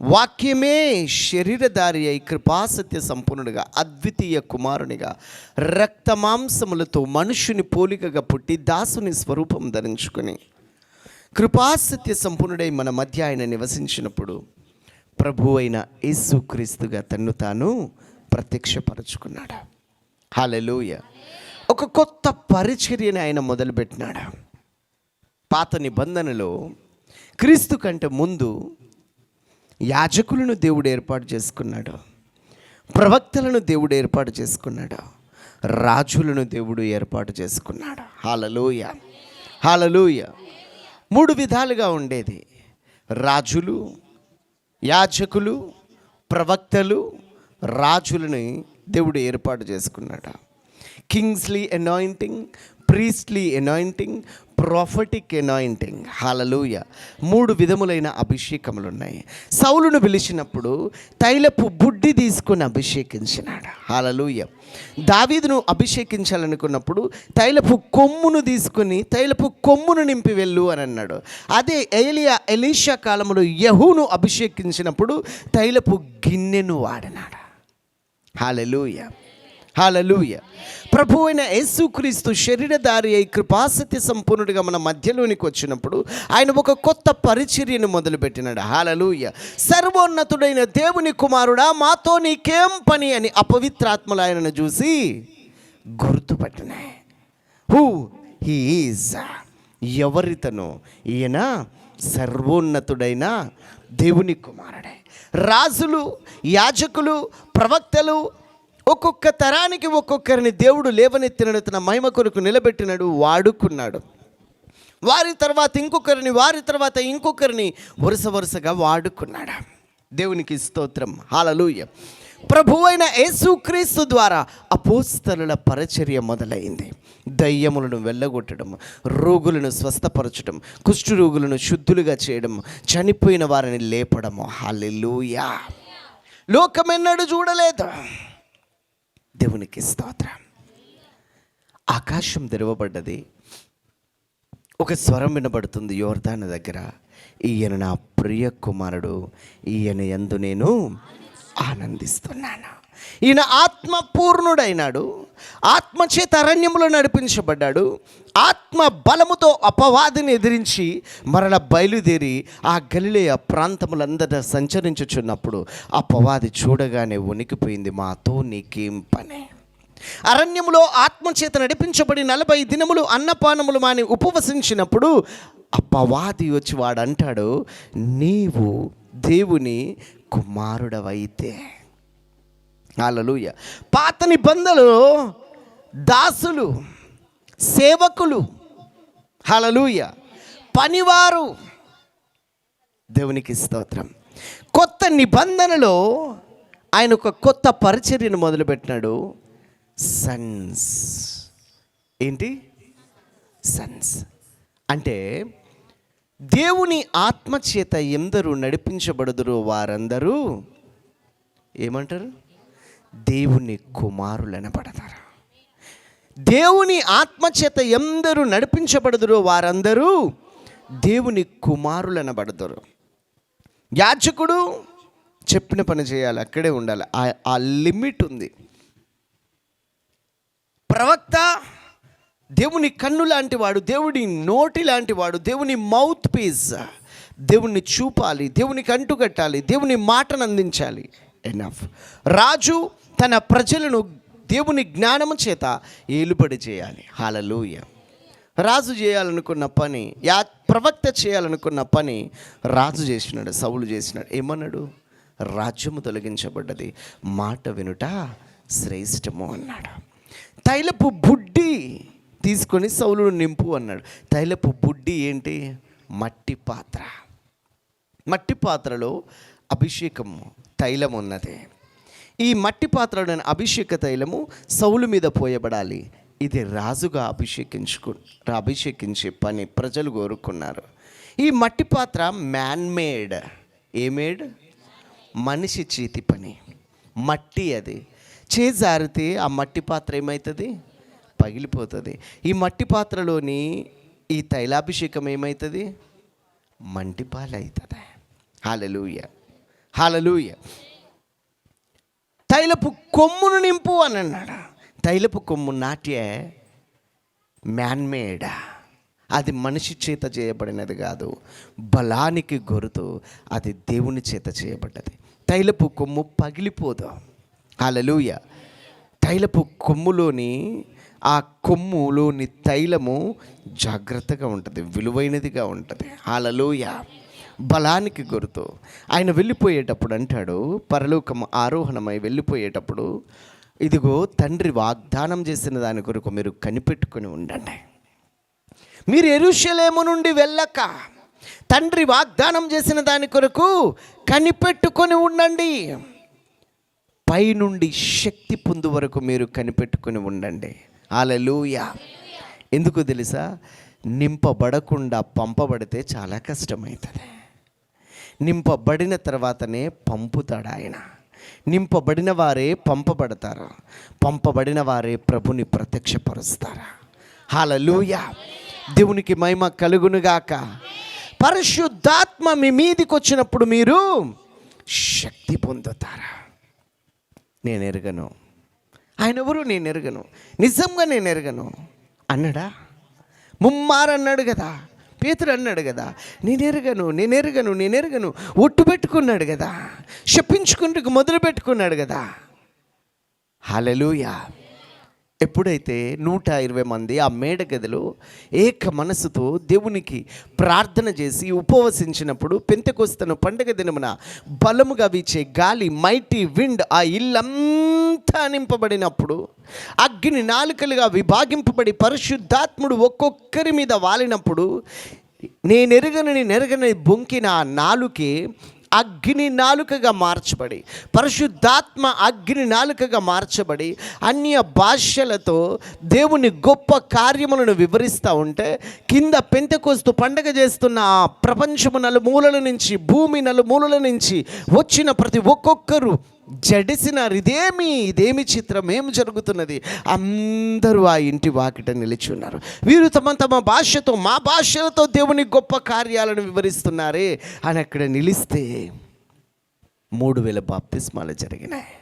వాక్యమే శరీరధారి అయి కృపాసత్య సంపూర్ణుడిగా అద్వితీయ కుమారునిగా రక్తమాంసములతో మనుషుని పోలికగా పుట్టి దాసుని స్వరూపం ధరించుకొని కృపాసత్య సంపూర్ణుడై మన మధ్య ఆయన నివసించినప్పుడు ప్రభు అయిన యేసుక్రీస్తుగా తన్ను తాను ప్రత్యక్షపరచుకున్నాడు. హల్లెలూయా. ఒక కొత్త పరిచర్యని ఆయన మొదలుపెట్టినాడు. పాత నిబంధనలో క్రీస్తు కంటే ముందు యాజకులను దేవుడు ఏర్పాటు చేసుకున్నాడు, ప్రవక్తలను దేవుడు ఏర్పాటు చేసుకున్నాడు, రాజులను దేవుడు ఏర్పాటు చేసుకున్నాడు. హల్లెలూయా, హల్లెలూయా. 3 విధాలుగా ఉండేది: రాజులు, యాజకులు, ప్రవక్తలు. రాజులని దేవుడు ఏర్పాటు చేసుకున్నాడు. Kingly anointing, priestly anointing, prophetic anointing. హల్లెలూయా. 3 విధములైన అభిషేకములు ఉన్నాయి. సౌలును పిలిచినప్పుడు తైలపు బుడ్డి తీసుకొని అభిషేకించినాడు. హల్లెలూయా. దావీదును అభిషేకించాలనుకున్నప్పుడు తైలపు కొమ్మును తీసుకొని తైలపు కొమ్మును నింపి వెళ్ళు అని అన్నాడు. అదే ఎలీషా కాలంలో యెహూను అభిషేకించినప్పుడు తైలపు గిన్నెను వాడినాడు. హల్లెలూయా, హల్లెలూయా. ప్రభు అయిన యేసుక్రీస్తు శరీరధారి అయి కృపాసత్య సంపూర్ణుడిగా మన మధ్యలోనికి వచ్చినప్పుడు ఆయన ఒక కొత్త పరిచర్యను మొదలుపెట్టినాడు. హల్లెలూయా. సర్వోన్నతుడైన దేవుని కుమారుడా, మాతో నీకేం పని అని అపవిత్రాత్మలు ఆయనను చూసి గుర్తుపట్టినాయి. హూ హీ ఈజ్, ఎవరితను? ఈయన సర్వోన్నతుడైన దేవుని కుమారుడే. రాజులు, యాజకులు, ప్రవక్తలు ఒక్కొక్క తరానికి ఒక్కొక్కరిని దేవుడు లేవనెత్తిన తన మహిమ కొరకు నిలబెట్టినాడు, వాడుకున్నాడు. వారి తర్వాత ఇంకొకరిని, వారి తర్వాత ఇంకొకరిని వరుసగా వాడుకున్నాడు. దేవునికి స్తోత్రం. హల్లెలూయా. ప్రభువైన యేసుక్రీస్తు ద్వారా అపోస్తలుల పరిచర్య మొదలైంది. దయ్యములను వెళ్ళగొట్టడం, రోగులను స్వస్థపరచడం, కుష్ఠు రోగులను శుద్ధులుగా చేయడం, చనిపోయిన వారిని లేపడము. హల్లెలూయా. లోకమెన్నడూ చూడలేదు. దేవునికి స్తోత్రం. ఆకాశం తెరవబడ్డది. ఒక స్వరం వినబడుతుంది యోర్దాను దగ్గర, ఈయన నా ప్రియ కుమారుడు, ఈయన యందు నేను ఆనందిస్తున్నాను. ఈయన ఆత్మపూర్ణుడైనాడు, ఆత్మచేత అరణ్యములో నడిపించబడ్డాడు. ఆత్మ బలముతో అపవాదిని ఎదిరించి మరల బయలుదేరి ఆ గలిలయ ప్రాంతములందట సంచరించుచున్నప్పుడు అపవాది చూడగానే వణికిపోయింది. మాతో నీకేం పని? అరణ్యములో ఆత్మచేత నడిపించబడి 40 దినములు అన్నపానములు మాని ఉపవసించినప్పుడు అపవాది వచ్చి వాడంటాడు, నీవు దేవుని కుమారుడవైతే. హల్లెలూయా. పాత నిబంధనలో దాసులు, సేవకులు, హల్లెలూయా, పనివారు. దేవునికి స్తోత్రం. కొత్త నిబంధనలో ఆయన ఒక కొత్త పరిచర్యను మొదలుపెట్టినాడు. సన్స్. ఏంటి? సన్స్ అంటే దేవుని ఆత్మచేత ఎందరూ నడిపించబడుదురో వారందరూ ఏమంటారు? దేవుని కుమారులు అనబడతారు. దేవుని ఆత్మచేత ఎందరూ నడిపించబడుదురో వారందరూ దేవుని కుమారులు అనబడతారు. యాజకుడు చెప్పిన పని చేయాలి, అక్కడే ఉండాలి, ఆ లిమిట్ ఉంది. ప్రవక్త దేవుని కన్ను లాంటి వాడు, దేవుని నోటి లాంటి వాడు, దేవుని మౌత్ పీస్. దేవుణ్ణి చూపాలి, దేవునికి అంటుకట్టాలి, దేవుని మాటను అందించాలి. ఎనఫ్. రాజు తన ప్రజలను దేవుని జ్ఞానము చేత ఏలుబడి చేయాలి. హల్లెలూయా. రాజు చేయాలనుకున్న పని, ప్రవక్త చేయాలనుకున్న పని రాజు చేసినాడు, సౌలు చేసినాడు. ఏమన్నాడు? రాజ్యము తొలగించబడ్డది, మాట వినుట శ్రేష్టము అన్నాడు. తైలపు బుడ్డి తీసుకొని సౌలును నింపు అన్నాడు. తైలపు బుడ్డి ఏంటి? మట్టి పాత్ర. మట్టి పాత్రలో అభిషేకము తైలం ఉన్నది. ఈ మట్టి పాత్రలోని అభిషేక తైలము సౌలు మీద పోయబడాలి. ఇది రాజుగా అభిషేకించే పని ప్రజలు కోరుకున్నారు. ఈ మట్టి పాత్ర మ్యాన్మేడ్. ఏమేడ్? మనిషి చేతి పని. మట్టి అది చేజారితే ఆ మట్టి పాత్ర ఏమవుతుంది? పగిలిపోతుంది. ఈ మట్టి పాత్రలోని ఈ తైలాభిషేకం ఏమవుతుంది? మంటిపాలు అవుతుంది. హల్లెలూయా, హల్లెలూయ. తైలపు కొమ్మును నింపు అని అన్నాడు. తైలపు కొమ్ము నాట్యే మ్యాన్మేడ్, అది మనిషి చేత చేయబడినది కాదు. బలానికి గుర్తు, అది దేవుని చేత చేయబడ్డది. తైలపు కొమ్ము పగిలిపోదు. హల్లెలూయ. తైలపు కొమ్ములోని ఆ కొమ్ములోని తైలము జాగ్రత్తగా ఉంటుంది, విలువైనదిగా ఉంటుంది. హల్లెలూయ. బలానికి గుర్తు. ఆయన వెళ్ళిపోయేటప్పుడు అంటాడు, పరలోకం ఆరోహణమై వెళ్ళిపోయేటప్పుడు, ఇదిగో తండ్రి వాగ్దానం చేసిన దాని కొరకు మీరు కనిపెట్టుకొని ఉండండి. మీరు యెరూషలేము నుండి వెళ్ళక తండ్రి వాగ్దానం చేసిన దాని కొరకు కనిపెట్టుకొని ఉండండి. పైనుండి శక్తి పొందు వరకు మీరు కనిపెట్టుకొని ఉండండి. హల్లెలూయా. ఎందుకు తెలుసా? నింపబడకుండా పంపబడితే చాలా కష్టమవుతుంది. నింపబడిన తర్వాతనే పంపుతాడు ఆయన. నింపబడిన వారే పంపబడతారు, పంపబడిన వారే ప్రభుని ప్రత్యక్షపరుస్తారు. హల్లెలూయా. దేవునికి మహిమ కలుగునుగాక. పరిశుద్ధాత్మ మీ మీదికి వచ్చినప్పుడు మీరు శక్తి పొందుతారా? నేను ఎరగను, ఆయన ఎవరు నేను ఎరగను, నిజంగా నేను ఎరగను అన్నాడా? ముమ్మారన్నాడు కదా, పేతురు అన్నాడు కదా, నేను ఎరగను ఒట్టు పెట్టుకున్నాడు కదా, శపించుకుంటూ మొదలు పెట్టుకున్నాడు కదా. హల్లెలూయా. ఎప్పుడైతే 120 మంది ఆ మేడ గదిలో ఏక మనసుతో దేవునికి ప్రార్థన చేసి ఉపవసించినప్పుడు, పెంతెకొస్తను పండగ దినమున బలముగా వీచే గాలి, మైటీ విండ్ ఆ ఇల్లంతా నింపబడినప్పుడు, అగ్ని నాలుకలుగా విభాగింపబడి పరిశుద్ధాత్ముడు ఒక్కొక్కరి మీద వాలినప్పుడు, నేనెరగని బొంకిన ఆ నాలుకే అగ్ని నాలుకగా మార్చబడి, పరిశుద్ధాత్మ అగ్ని నాలుకగా మార్చబడి అన్య భాషలతో దేవుని గొప్ప కార్యములను వివరిస్తూ ఉంటే, కింద పెంతెకొస్తు పండగ చేస్తున్న ఆ ప్రపంచము నలుమూలల నుంచి, భూమి నలుమూలల నుంచి వచ్చిన ప్రతి ఒక్కొక్కరు జడిసినారు. ఇదేమి చిత్రం, ఏం జరుగుతున్నది? అందరూ ఆ ఇంటి వాకిట నిలిచి ఉన్నారు. వీరు తమ భాషతో, మా భాషలతో దేవుని గొప్ప కార్యాలను వివరిస్తున్నారే అని అక్కడ నిలిస్తే 3000 బాప్తిస్మాలు జరిగినాయి.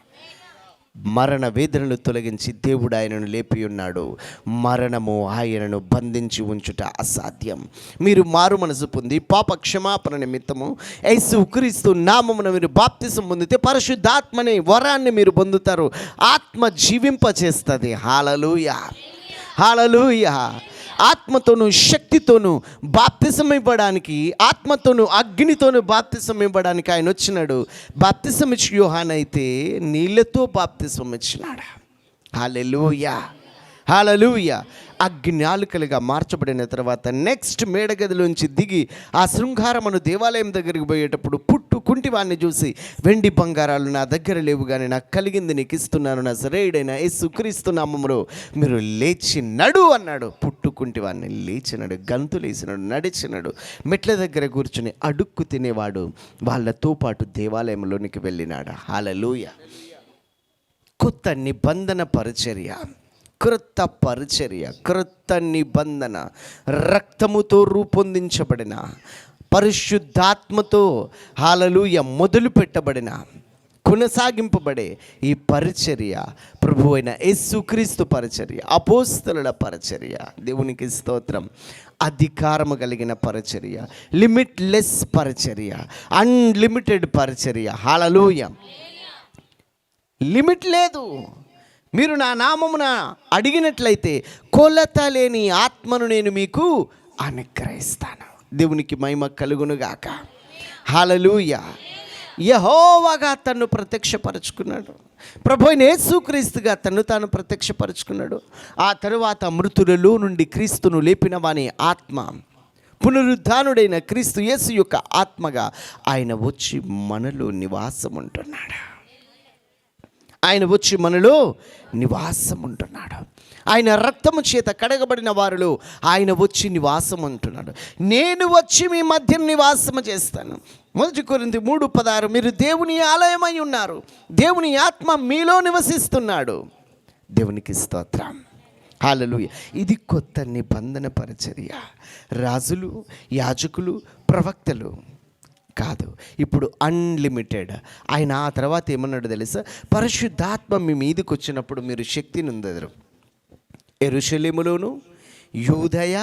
మరణ వేదనలు తొలగించి దేవుడు ఆయనను లేపి ఉన్నాడు. మరణము ఆయనను బంధించి ఉంచుట అసాధ్యం. మీరు మారు మనసు పొంది పాప క్షమాపణ నిమిత్తము యేసుక్రీస్తు నామమున మీరు బాప్తిసం పొందితే పరిశుద్ధాత్మనే వరాన్ని మీరు పొందుతారు. ఆత్మ జీవింపచేస్తుంది. హల్లెలూయా, హల్లెలూయా. ఆత్మతోను శక్తితోను బాప్తిసం ఇవ్వడానికి, ఆత్మతోను అగ్నితోను బాప్తిసం ఇవ్వడానికి ఆయన వచ్చినాడు. బాప్తిసం ఇచ్చి యోహాను అయితే నీళ్ళతో బాప్తిసం ఇచ్చినాడు. హల్లెలూయా, హల్లెలూయా. అగ్నినాలుకలుగా మార్చబడిన తర్వాత నెక్స్ట్ మేడగదిలోంచి దిగి ఆ శృంగారమును దేవాలయం దగ్గరికి పోయేటప్పుడు కుంటివాన్ని చూసి, వెండి బంగారాలు నా దగ్గర లేవు కానీ నాకు కలిగింది నీకు ఇస్తున్నాను, నా సరేయుడైన యేసుక్రీస్తు నామములో మీరు లేచి నడు అన్నాడు. కుంటివాన్ని లేచినాడు, గంతులేసినాడు, నడిచినాడు. మెట్ల దగ్గర కూర్చుని అడుక్కు తినేవాడు వాళ్ళతో పాటు దేవాలయంలోనికి వెళ్ళినాడు. హల్లెలూయా. కొత్త నిబంధన పరిచర్య, క్రొత్త నిబంధన, రక్తముతో రూపొందించబడిన, పరిశుద్ధాత్మతో హల్లెలూయా మొదలు పెట్టబడిన, కొనసాగింపబడే ఈ పరిచర్య ప్రభు అయిన యేసుక్రీస్తు పరిచర్య, అపోస్తలుల పరిచర్య. దేవునికి స్తోత్రం. అధికారము కలిగిన పరిచర్య, లిమిట్లెస్ పరిచర్య, అన్లిమిటెడ్ పరిచర్య. హల్లెలూయా. లిమిట్ లేదు. మీరు నా నామమున అడిగినట్లయితే కొలత లేని ఆత్మను నేను మీకు అనుగ్రహిస్తాను. దేవునికి మహిమ కలుగునుగాక. హల్లెలూయా. యెహోవాగా తన్ను ప్రత్యక్షపరచుకున్నాడు. ప్రభువైన యేసుక్రీస్తుగా తన్ను తాను ప్రత్యక్షపరచుకున్నాడు. ఆ తరువాత మృతులలో నుండి క్రీస్తును లేపిన వాని ఆత్మ, పునరుద్ధానుడైన క్రీస్తు యేసు యొక్క ఆత్మగా ఆయన వచ్చి మనలో నివాసం ఉంటున్నాడు. ఆయన వచ్చి మనలో నివాసం ఉంటున్నాడు. ఆయన రక్తము చేత కడగబడిన వారిలో ఆయన వచ్చి నివాసం ఉంటున్నాడు. నేను వచ్చి మీ మధ్య నివాసము చేస్తాను. 1 కొరింథీ 3:16 మీరు దేవుని ఆలయమై ఉన్నారు, దేవుని ఆత్మ మీలో నివసిస్తున్నాడు. దేవునికి స్తోత్రం. హల్లెలూయా. ఇది కొత్త నిబంధన పరిచర్య. రాజులు, యాజకులు, ప్రవక్తలు కాదు, ఇప్పుడు అన్లిమిటెడ్. ఆయన ఆ తర్వాత ఏమన్నాడు తెలుసా? పరిశుద్ధాత్మ మీ మీదకి వచ్చినప్పుడు మీరు శక్తిని పొందెదరు. యెరూషలేములోను, యూదయ,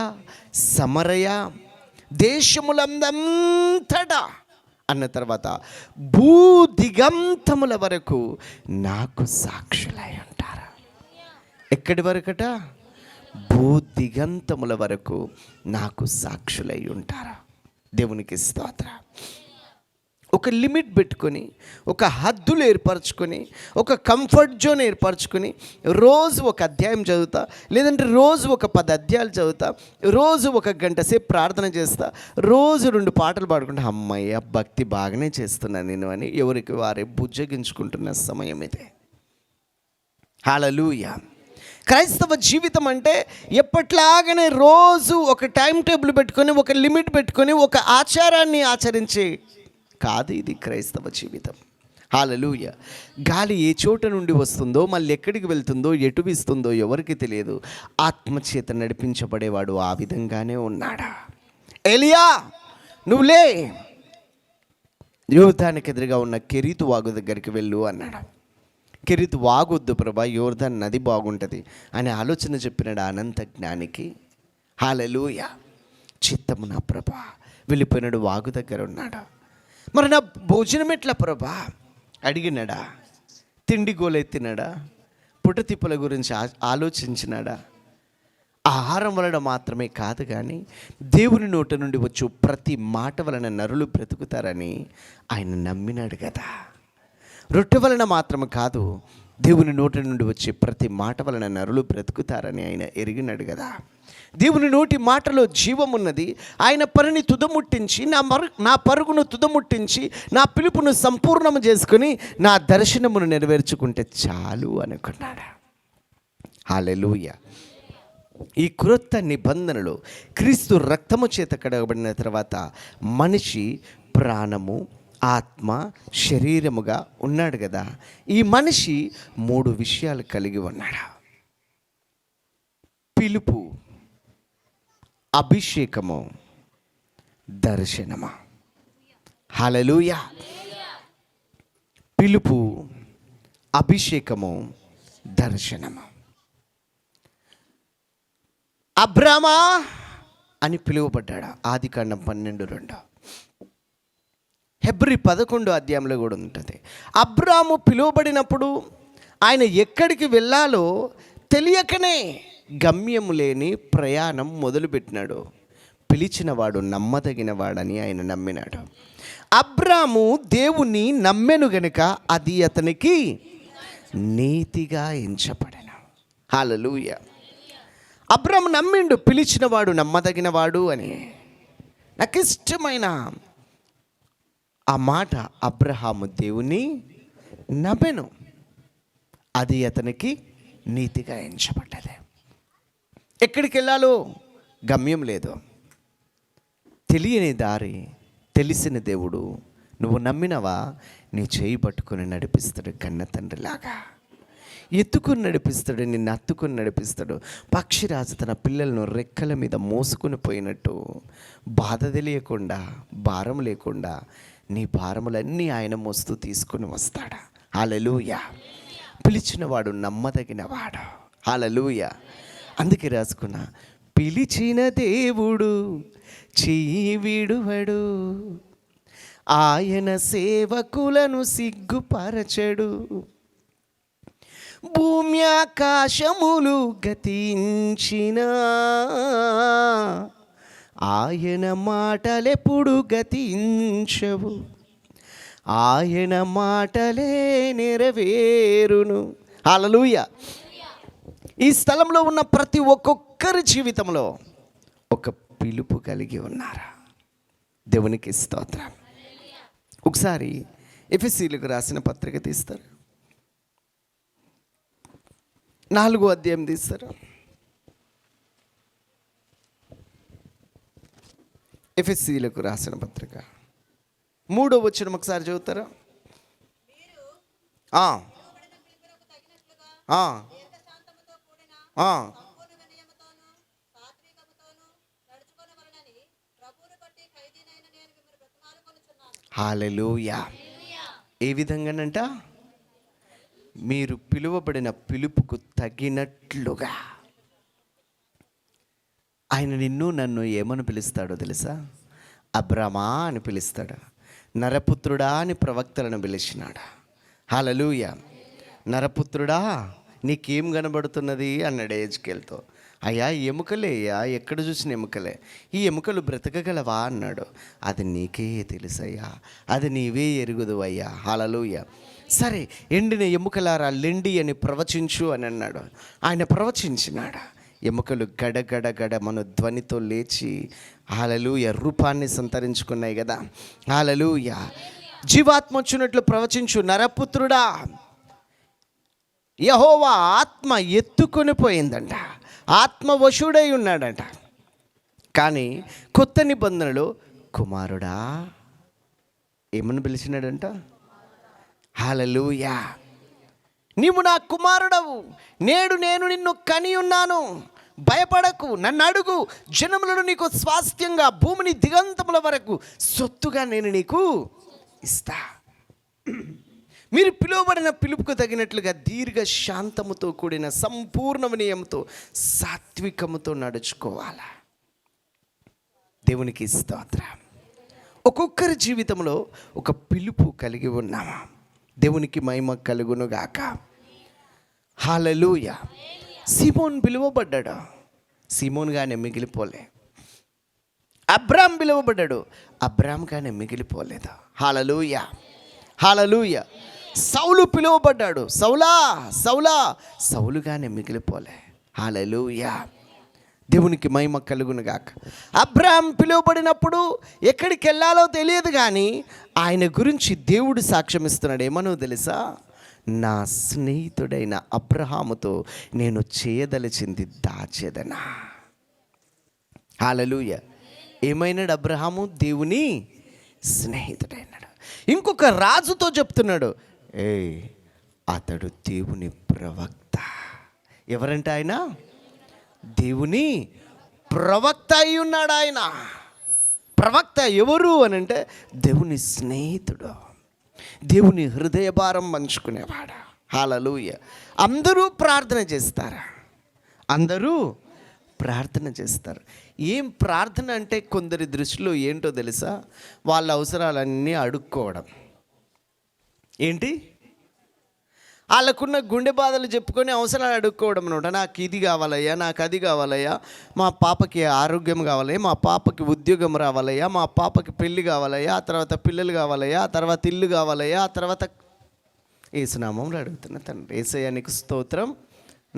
సమరయ దేశములందంతటా అన్న తర్వాత భూ దిగంతముల వరకు నాకు సాక్షులై ఉంటారు. ఎక్కడి వరకట? భూ దిగంతముల వరకు నాకు సాక్షులై ఉంటారు. దేవునికి స్తోత్రం. ఒక లిమిట్ పెట్టుకొని, ఒక హద్దులు ఏర్పరచుకొని, ఒక కంఫర్ట్ జోన్ ఏర్పరచుకొని, రోజు ఒక అధ్యాయం చదువుతా, లేదంటే రోజు ఒక 10 అధ్యాయాలు చదువుతా, రోజు 1 గంట సేపు ప్రార్థన చేస్తా, రోజు 2 పాటలు పాడుకుంటా, అమ్మయ్య భక్తి బాగానే చేస్తున్నాను నేను అని ఎవరికి వారే బుజ్జగించుకుంటున్న సమయం ఇదే. హల్లెలూయా. క్రైస్తవ జీవితం అంటే ఎప్పట్లాగానే రోజు ఒక టైం టేబుల్ పెట్టుకొని, ఒక లిమిట్ పెట్టుకొని, ఒక ఆచారాన్ని ఆచరించే కాదు ఇది క్రైస్తవ జీవితం. హల్లెలూయా. గాలి ఏ చోట నుండి వస్తుందో, మళ్ళీ ఎక్కడికి వెళ్తుందో, ఎటు వీస్తుందో ఎవరికి తెలియదు. ఆత్మచేత నడిపించబడేవాడు ఆ విధంగానే ఉన్నాడా? ఎలియా నువ్వు లే, యోర్దానికి ఎదురుగా ఉన్న కెరీతు వాగు దగ్గరికి వెళ్ళు అన్నాడు. కెరీతు వాగొద్దు ప్రభా, యోర్దాన్ నది బాగుంటుంది అనే ఆలోచన చెప్పినాడు అనంత జ్ఞానికి. హల్లెలూయా. చిత్తము నా ప్రభా, వెళ్ళిపోయినాడు, వాగు దగ్గర ఉన్నాడు. మరి నా భోజనం ఎట్లా ప్రభా అడిగినాడా? తిండి గోలెత్తినాడా? పుటతిప్పల గురించి ఆలోచించినాడా? ఆహారం వలన మాత్రమే కాదు కానీ దేవుని నోట నుండి వచ్చు ప్రతి మాట వలన నరులు బ్రతుకుతారని ఆయన నమ్మినాడు కదా. రొట్టె వలన మాత్రం కాదు, దేవుని నోటి నుండి వచ్చే ప్రతి మాట వలన నరులు బ్రతుకుతారని ఆయన ఎరిగినాడు కదా. దేవుని నోటి మాటలో జీవం ఉన్నది. ఆయన పనిని తుదముట్టించి, నా పరుగును తుదముట్టించి, నా పిలుపును సంపూర్ణము చేసుకుని, నా దర్శనమును నెరవేర్చుకుంటే చాలు అనుకున్నాడు. హల్లెలూయా. ఈ క్రొత్త నిబంధనలో క్రీస్తు రక్తము చేత కడగబడిన తర్వాత మనిషి ప్రాణము, ఆత్మ, శరీరముగా ఉన్నాడు కదా. ఈ మనిషి 3 విషయాలు కలిగి ఉన్నాడు: పిలుపు, అభిషేకము, దర్శనము. హల్లెలూయా. పిలుపు, అభిషేకము, దర్శనము. అబ్రామా అని పిలువబడ్డాడు. ఆదికాండం 12:2. హెబ్రీ 11 అధ్యాయంలో కూడా ఉంటుంది. అబ్రాము పిలువబడినప్పుడు ఆయన ఎక్కడికి వెళ్ళాలో తెలియకనే గమ్యము లేని ప్రయాణం మొదలుపెట్టినాడు. పిలిచినవాడు నమ్మదగినవాడని ఆయన నమ్మినాడు. అబ్రాము దేవుని నమ్మెను గనుక అది అతనికి నీతిగా ఎంచబడెను. హల్లెలూయా. అబ్రాము నమ్మిండు, పిలిచినవాడు నమ్మదగినవాడు అని. నాకు ఇష్టమైన ఆ మాట, అబ్రహాము దేవుని నమ్మెను, అది అతనికి నీతిగా ఎంచబడ్డది. ఎక్కడికి వెళ్ళాలో గమ్యం లేదు, తెలియని దారి, తెలిసిన దేవుడు. నువ్వు నమ్మినవా, నీ చేయి పట్టుకొని నడిపిస్తాడు కన్న తండ్రిలాగా. ఎత్తుకుని నడిపిస్తాడు, నిన్ను హత్తుకుని నడిపిస్తాడు. పక్షిరాజు తన పిల్లలను రెక్కల మీద మోసుకొని పోయినట్టు బాధ తెలియకుండా, భారం లేకుండా నీ భారములన్నీ ఆయన మోస్తూ తీసుకొని వస్తాడా. హల్లెలూయా. పిలిచినవాడు నమ్మదగినవాడు. హల్లెలూయా. అందుకే రాసుకున్నా, పిలిచిన దేవుడు చెయ్యి విడువడు, ఆయన సేవకులను సిగ్గుపరచడు. భూమి ఆకాశములు గతించిన ఆయన మాటలెప్పుడు గతించవు, ఆయన మాటలే నెరవేరును. హల్లెలూయా. ఈ స్థలంలో ఉన్న ప్రతి ఒక్కొక్కరి జీవితంలో ఒక పిలుపు కలిగి ఉన్నారా? దేవునికి స్తోత్రం. ఒకసారి ఎఫెసీయులకు రాసిన పత్రిక తీస్తారు, 4వ అధ్యాయం తీస్తారు. ఎఫెసీయులకు రాసిన పత్రిక 3వ వచనం ఒకసారి చదువుతారా? హల్లెలూయా. ఏ విధంగానంట? మీరు పిలువబడిన పిలుపుకు తగినట్లుగా. ఆయన నిన్ను నన్ను ఏమని పిలుస్తాడో తెలుసా? అబ్రామా అని పిలుస్తాడు. నరపుత్రుడా అని ప్రవక్తలను పిలిచినాడు. హల్లెలూయా. నరపుత్రుడా నీకేం కనబడుతున్నది అన్నాడు హెజ్కేలుతో. అయ్యా ఎముకలే అయ్యా, ఎక్కడ చూసిన ఎముకలే, ఈ ఎముకలు బ్రతకగలవా అన్నాడు. అది నీకే తెలుసయ్యా, అది నీవే ఎరుగుదు అయ్యా. హల్లెలూయా. సరే, ఎండిన ఎముకలారా లెండి అని ప్రవచించు అని అన్నాడు. ఆయన ప్రవచించినాడు. ఎముకలు గడగడ మన ధ్వనితో లేచి హల్లెలూయా రూపాన్ని సంతరించుకున్నాయి కదా. హల్లెలూయా. జీవాత్మ వచ్చినట్లు ప్రవచించు నరపుత్రుడా. యెహోవా ఆత్మ ఎత్తుకొని పోయిందంట, ఆత్మవశుడై ఉన్నాడంట. కానీ కొత్త నిబంధనలో కుమారుడా ఏమని పిలిచినాడంట? హల్లెలూయా. నీవు నా కుమారుడవు, నేడు నేను నిన్ను కని ఉన్నాను, భయపడకు, నన్ను అడుగు, జనములను నీకు స్వాస్థ్యంగా, భూమిని దిగంతముల వరకు సొత్తుగా నేను నీకు ఇస్తా. మీరు పిలువబడిన పిలుపుకు తగినట్లుగా దీర్ఘ శాంతముతో కూడిన సంపూర్ణ వినయంతో సాత్వికముతో నడుచుకోవాలి. దేవునికి స్తోత్రం. ఒక్కొక్కరి జీవితంలో ఒక పిలుపు కలిగి ఉన్నామా? దేవునికి మహిమ కలుగునుగాక. హల్లెలూయా. సీమోన్ పిలువబడ్డాడు, సీమోన్గానే మిగిలిపోలే. అబ్రామ్ పిలువబడ్డాడు, అబ్రామ్గానే మిగిలిపోలేదు. హల్లెలూయా. హల్లెలూయా. సౌలు పిలువబడ్డాడు, సౌలా సౌలా, సౌలుగానే మిగిలిపోలే. హల్లెలూయా. దేవునికి మహిమ కలుగునుగాక. అబ్రామ్ పిలువబడినప్పుడు ఎక్కడికి వెళ్ళాలో తెలియదు, కానీ ఆయన గురించి దేవుడు సాక్ష్యం ఇస్తున్నాడు. ఏమనో తెలుసా? నా స్నేహితుడైన అబ్రహాముతో నేను చేయదలిచింది దాచేదనా. హల్లెలూయా. ఏమైనాడు అబ్రహాము? దేవుని స్నేహితుడైనాడు. ఇంకొక రాజుతో చెప్తున్నాడు, అతడు దేవుని ప్రవక్త. ఎవరంట ఆయన? దేవుని ప్రవక్త అయి ఉన్నాడు ఆయన. ప్రవక్త ఎవరు అని అంటే దేవుని స్నేహితుడు, దేవుని హృదయ భారం పంచుకునేవాడు. హల్లెలూయా. అందరూ ప్రార్థన చేస్తారా? అందరూ ప్రార్థన చేస్తారు. ఏం ప్రార్థన అంటే కొందరి దృష్టిలో ఏంటో తెలుసా? వాళ్ళ అవసరాలన్నీ అడుక్కోవడం. ఏంటి? వాళ్ళకున్న గుండె బాధలు చెప్పుకొని అవసరాలు అడుక్కోవడం అనమాట. నాకు ఇది కావాలయ్యా, నాకు అది కావాలయ్యా, మా పాపకి ఆరోగ్యం కావాలయ్యా, మా పాపకి ఉద్యోగం రావాలయ్యా, మా పాపకి పెళ్ళి కావాలయ్యా, ఆ తర్వాత పిల్లలు కావాలయ్యా, ఆ తర్వాత ఇల్లు కావాలయ్యా, ఆ తర్వాత యేసునామంలో అడుగుతున్నా తండ్రి. యేసయ్య నీకు స్తోత్రం,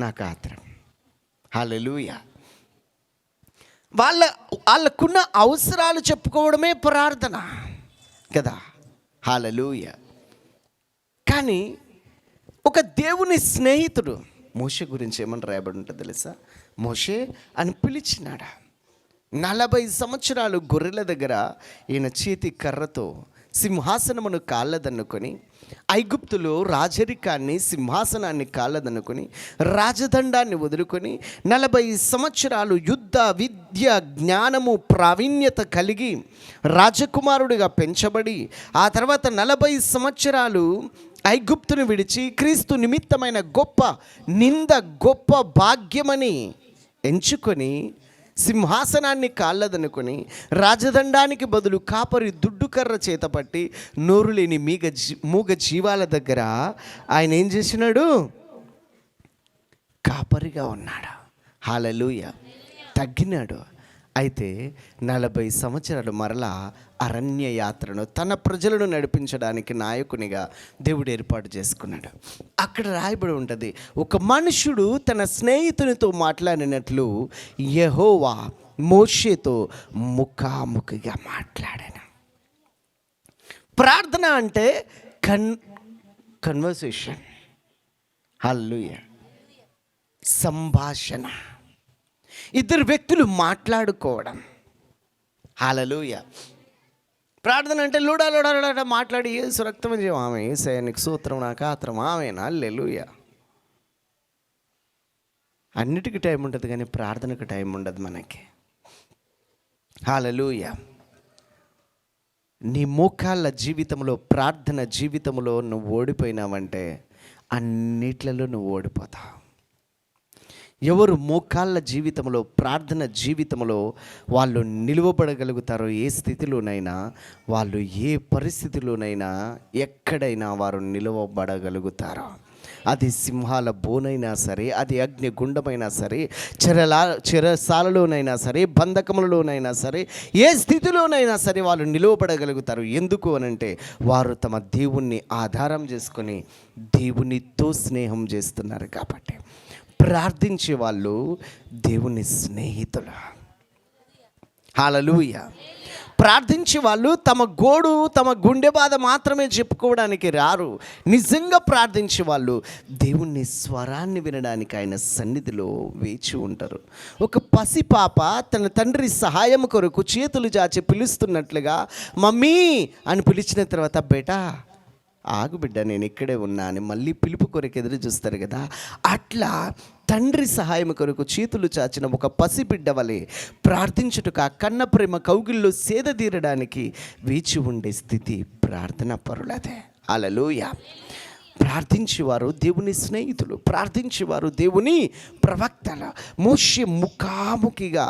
నాకు ఆత్రం. హల్లెలూయా. వాళ్ళకున్న అవసరాలు చెప్పుకోవడమే ప్రార్థన కదా. హల్లెలూయా. కానీ ఒక దేవుని స్నేహితుడు మోషే గురించి ఏమని రాయబడి ఉంటుంది తెలుసా? మోషే అని పిలిచినాడు. 40 సంవత్సరాలు గొర్రెల దగ్గర ఈయన చేతి కర్రతో సింహాసనమును కాళ్ళదన్నుకొని, ఐగుప్తులో రాజరికాన్ని సింహాసనాన్ని కాళ్ళదన్నుకొని, రాజదండాన్ని వదులుకొని 40 సంవత్సరాలు యుద్ధ విద్య జ్ఞానము ప్రావీణ్యత కలిగి రాజకుమారుడిగా పెంచబడి, ఆ తర్వాత 40 సంవత్సరాలు ఐగుప్తును విడిచి క్రీస్తు నిమిత్తమైన గొప్ప నింద, గొప్ప భాగ్యమని ఎంచుకొని సింహాసనాన్ని కాళ్ళదనుకొని రాజదండానికి బదులు కాపరి దుడ్డుకర్ర చేతపట్టి నోరు లేని మూగ జీవాల దగ్గర ఆయన ఏం చేసినాడు? కాపరిగా ఉన్నాడు. హల్లెలూయా. తగ్గినాడు. అయితే 40 సంవత్సరాలు మరలా అరణ్య యాత్రను తన ప్రజలను నడిపించడానికి నాయకునిగా దేవుడు ఏర్పాటు చేసుకున్నాడు. అక్కడ రాయబడి ఉంటుంది, ఒక మనుషుడు తన స్నేహితునితో మాట్లాడినట్లు యెహోవా మోషేతో ముఖాముఖిగా మాట్లాడాను. ప్రార్థన అంటే కన్వర్సేషన్. హల్లెలూయా. సంభాషణ, ఇద్దరు వ్యక్తులు మాట్లాడుకోవడం. హల్లెలూయా. ప్రార్థన అంటే లోడా లోడా లోడా మాట్లాడి యేసు రక్తం చేయం ఆమె యేసయ్య నీకు స్తోత్రం, నాకు ఆత్రం ఆమెనా. హల్లెలూయా. అన్నిటికీ టైం ఉంటుంది కానీ ప్రార్థనకు టైం ఉండదు మనకి. హల్లెలూయా. నీ మోకాళ్ళ జీవితంలో, ప్రార్థన జీవితంలో నువ్వు ఓడిపోయినావంటే అన్నిట్లలో నువ్వు ఓడిపోతావు. ఎవరు మోకాళ్ళ జీవితంలో, ప్రార్థన జీవితంలో వాళ్ళు నిలువబడగలుగుతారో, ఏ స్థితిలోనైనా వాళ్ళు, ఏ పరిస్థితిలోనైనా, ఎక్కడైనా వారు నిలువబడగలుగుతారు. అది సింహాల బోనైనా సరే, అది అగ్నిగుండమైనా సరే, చెరసాలలోనైనా సరే, బంధకములలోనైనా సరే, ఏ స్థితిలోనైనా సరే వాళ్ళు నిలువబడగలుగుతారు. ఎందుకు అనంటే వారు తమ దేవుణ్ణి ఆధారం చేసుకొని దేవునితో స్నేహం చేస్తున్నారు కాబట్టి. ప్రార్థించే వాళ్ళు దేవుని స్నేహితులు. హల్లెలూయా. ప్రార్థించే వాళ్ళు తమ గోడు, తమ గుండె బాధ మాత్రమే చెప్పుకోవడానికి రారు. నిజంగా ప్రార్థించే వాళ్ళు దేవుని స్వరాన్ని వినడానికి ఆయన సన్నిధిలో వేచి ఉంటారు. ఒక పసిపాప తన తండ్రి సహాయం కొరకు చేతులు చాచి పిలుస్తున్నట్లుగా మమ్మీ అని పిలిచిన తర్వాత, బేటా ఆగు బిడ్డ, నేను ఇక్కడే ఉన్నా అని మళ్ళీ పిలుపు కొరకు ఎదురు చూస్తారు కదా, అట్లా తండ్రి సహాయం కొరకు చేతులు చాచిన ఒక పసిబిడ్డ వలె ప్రార్థించుటకు, ఆ కన్న ప్రేమ కౌగిల్లో సేద తీరడానికి వేచి ఉండే స్థితి ప్రార్థన పరులదే. హల్లెలూయా. ప్రార్థించేవారు దేవుని స్నేహితులు, ప్రార్థించేవారు దేవుని ప్రవక్తల. మోషే ముఖాముఖిగా,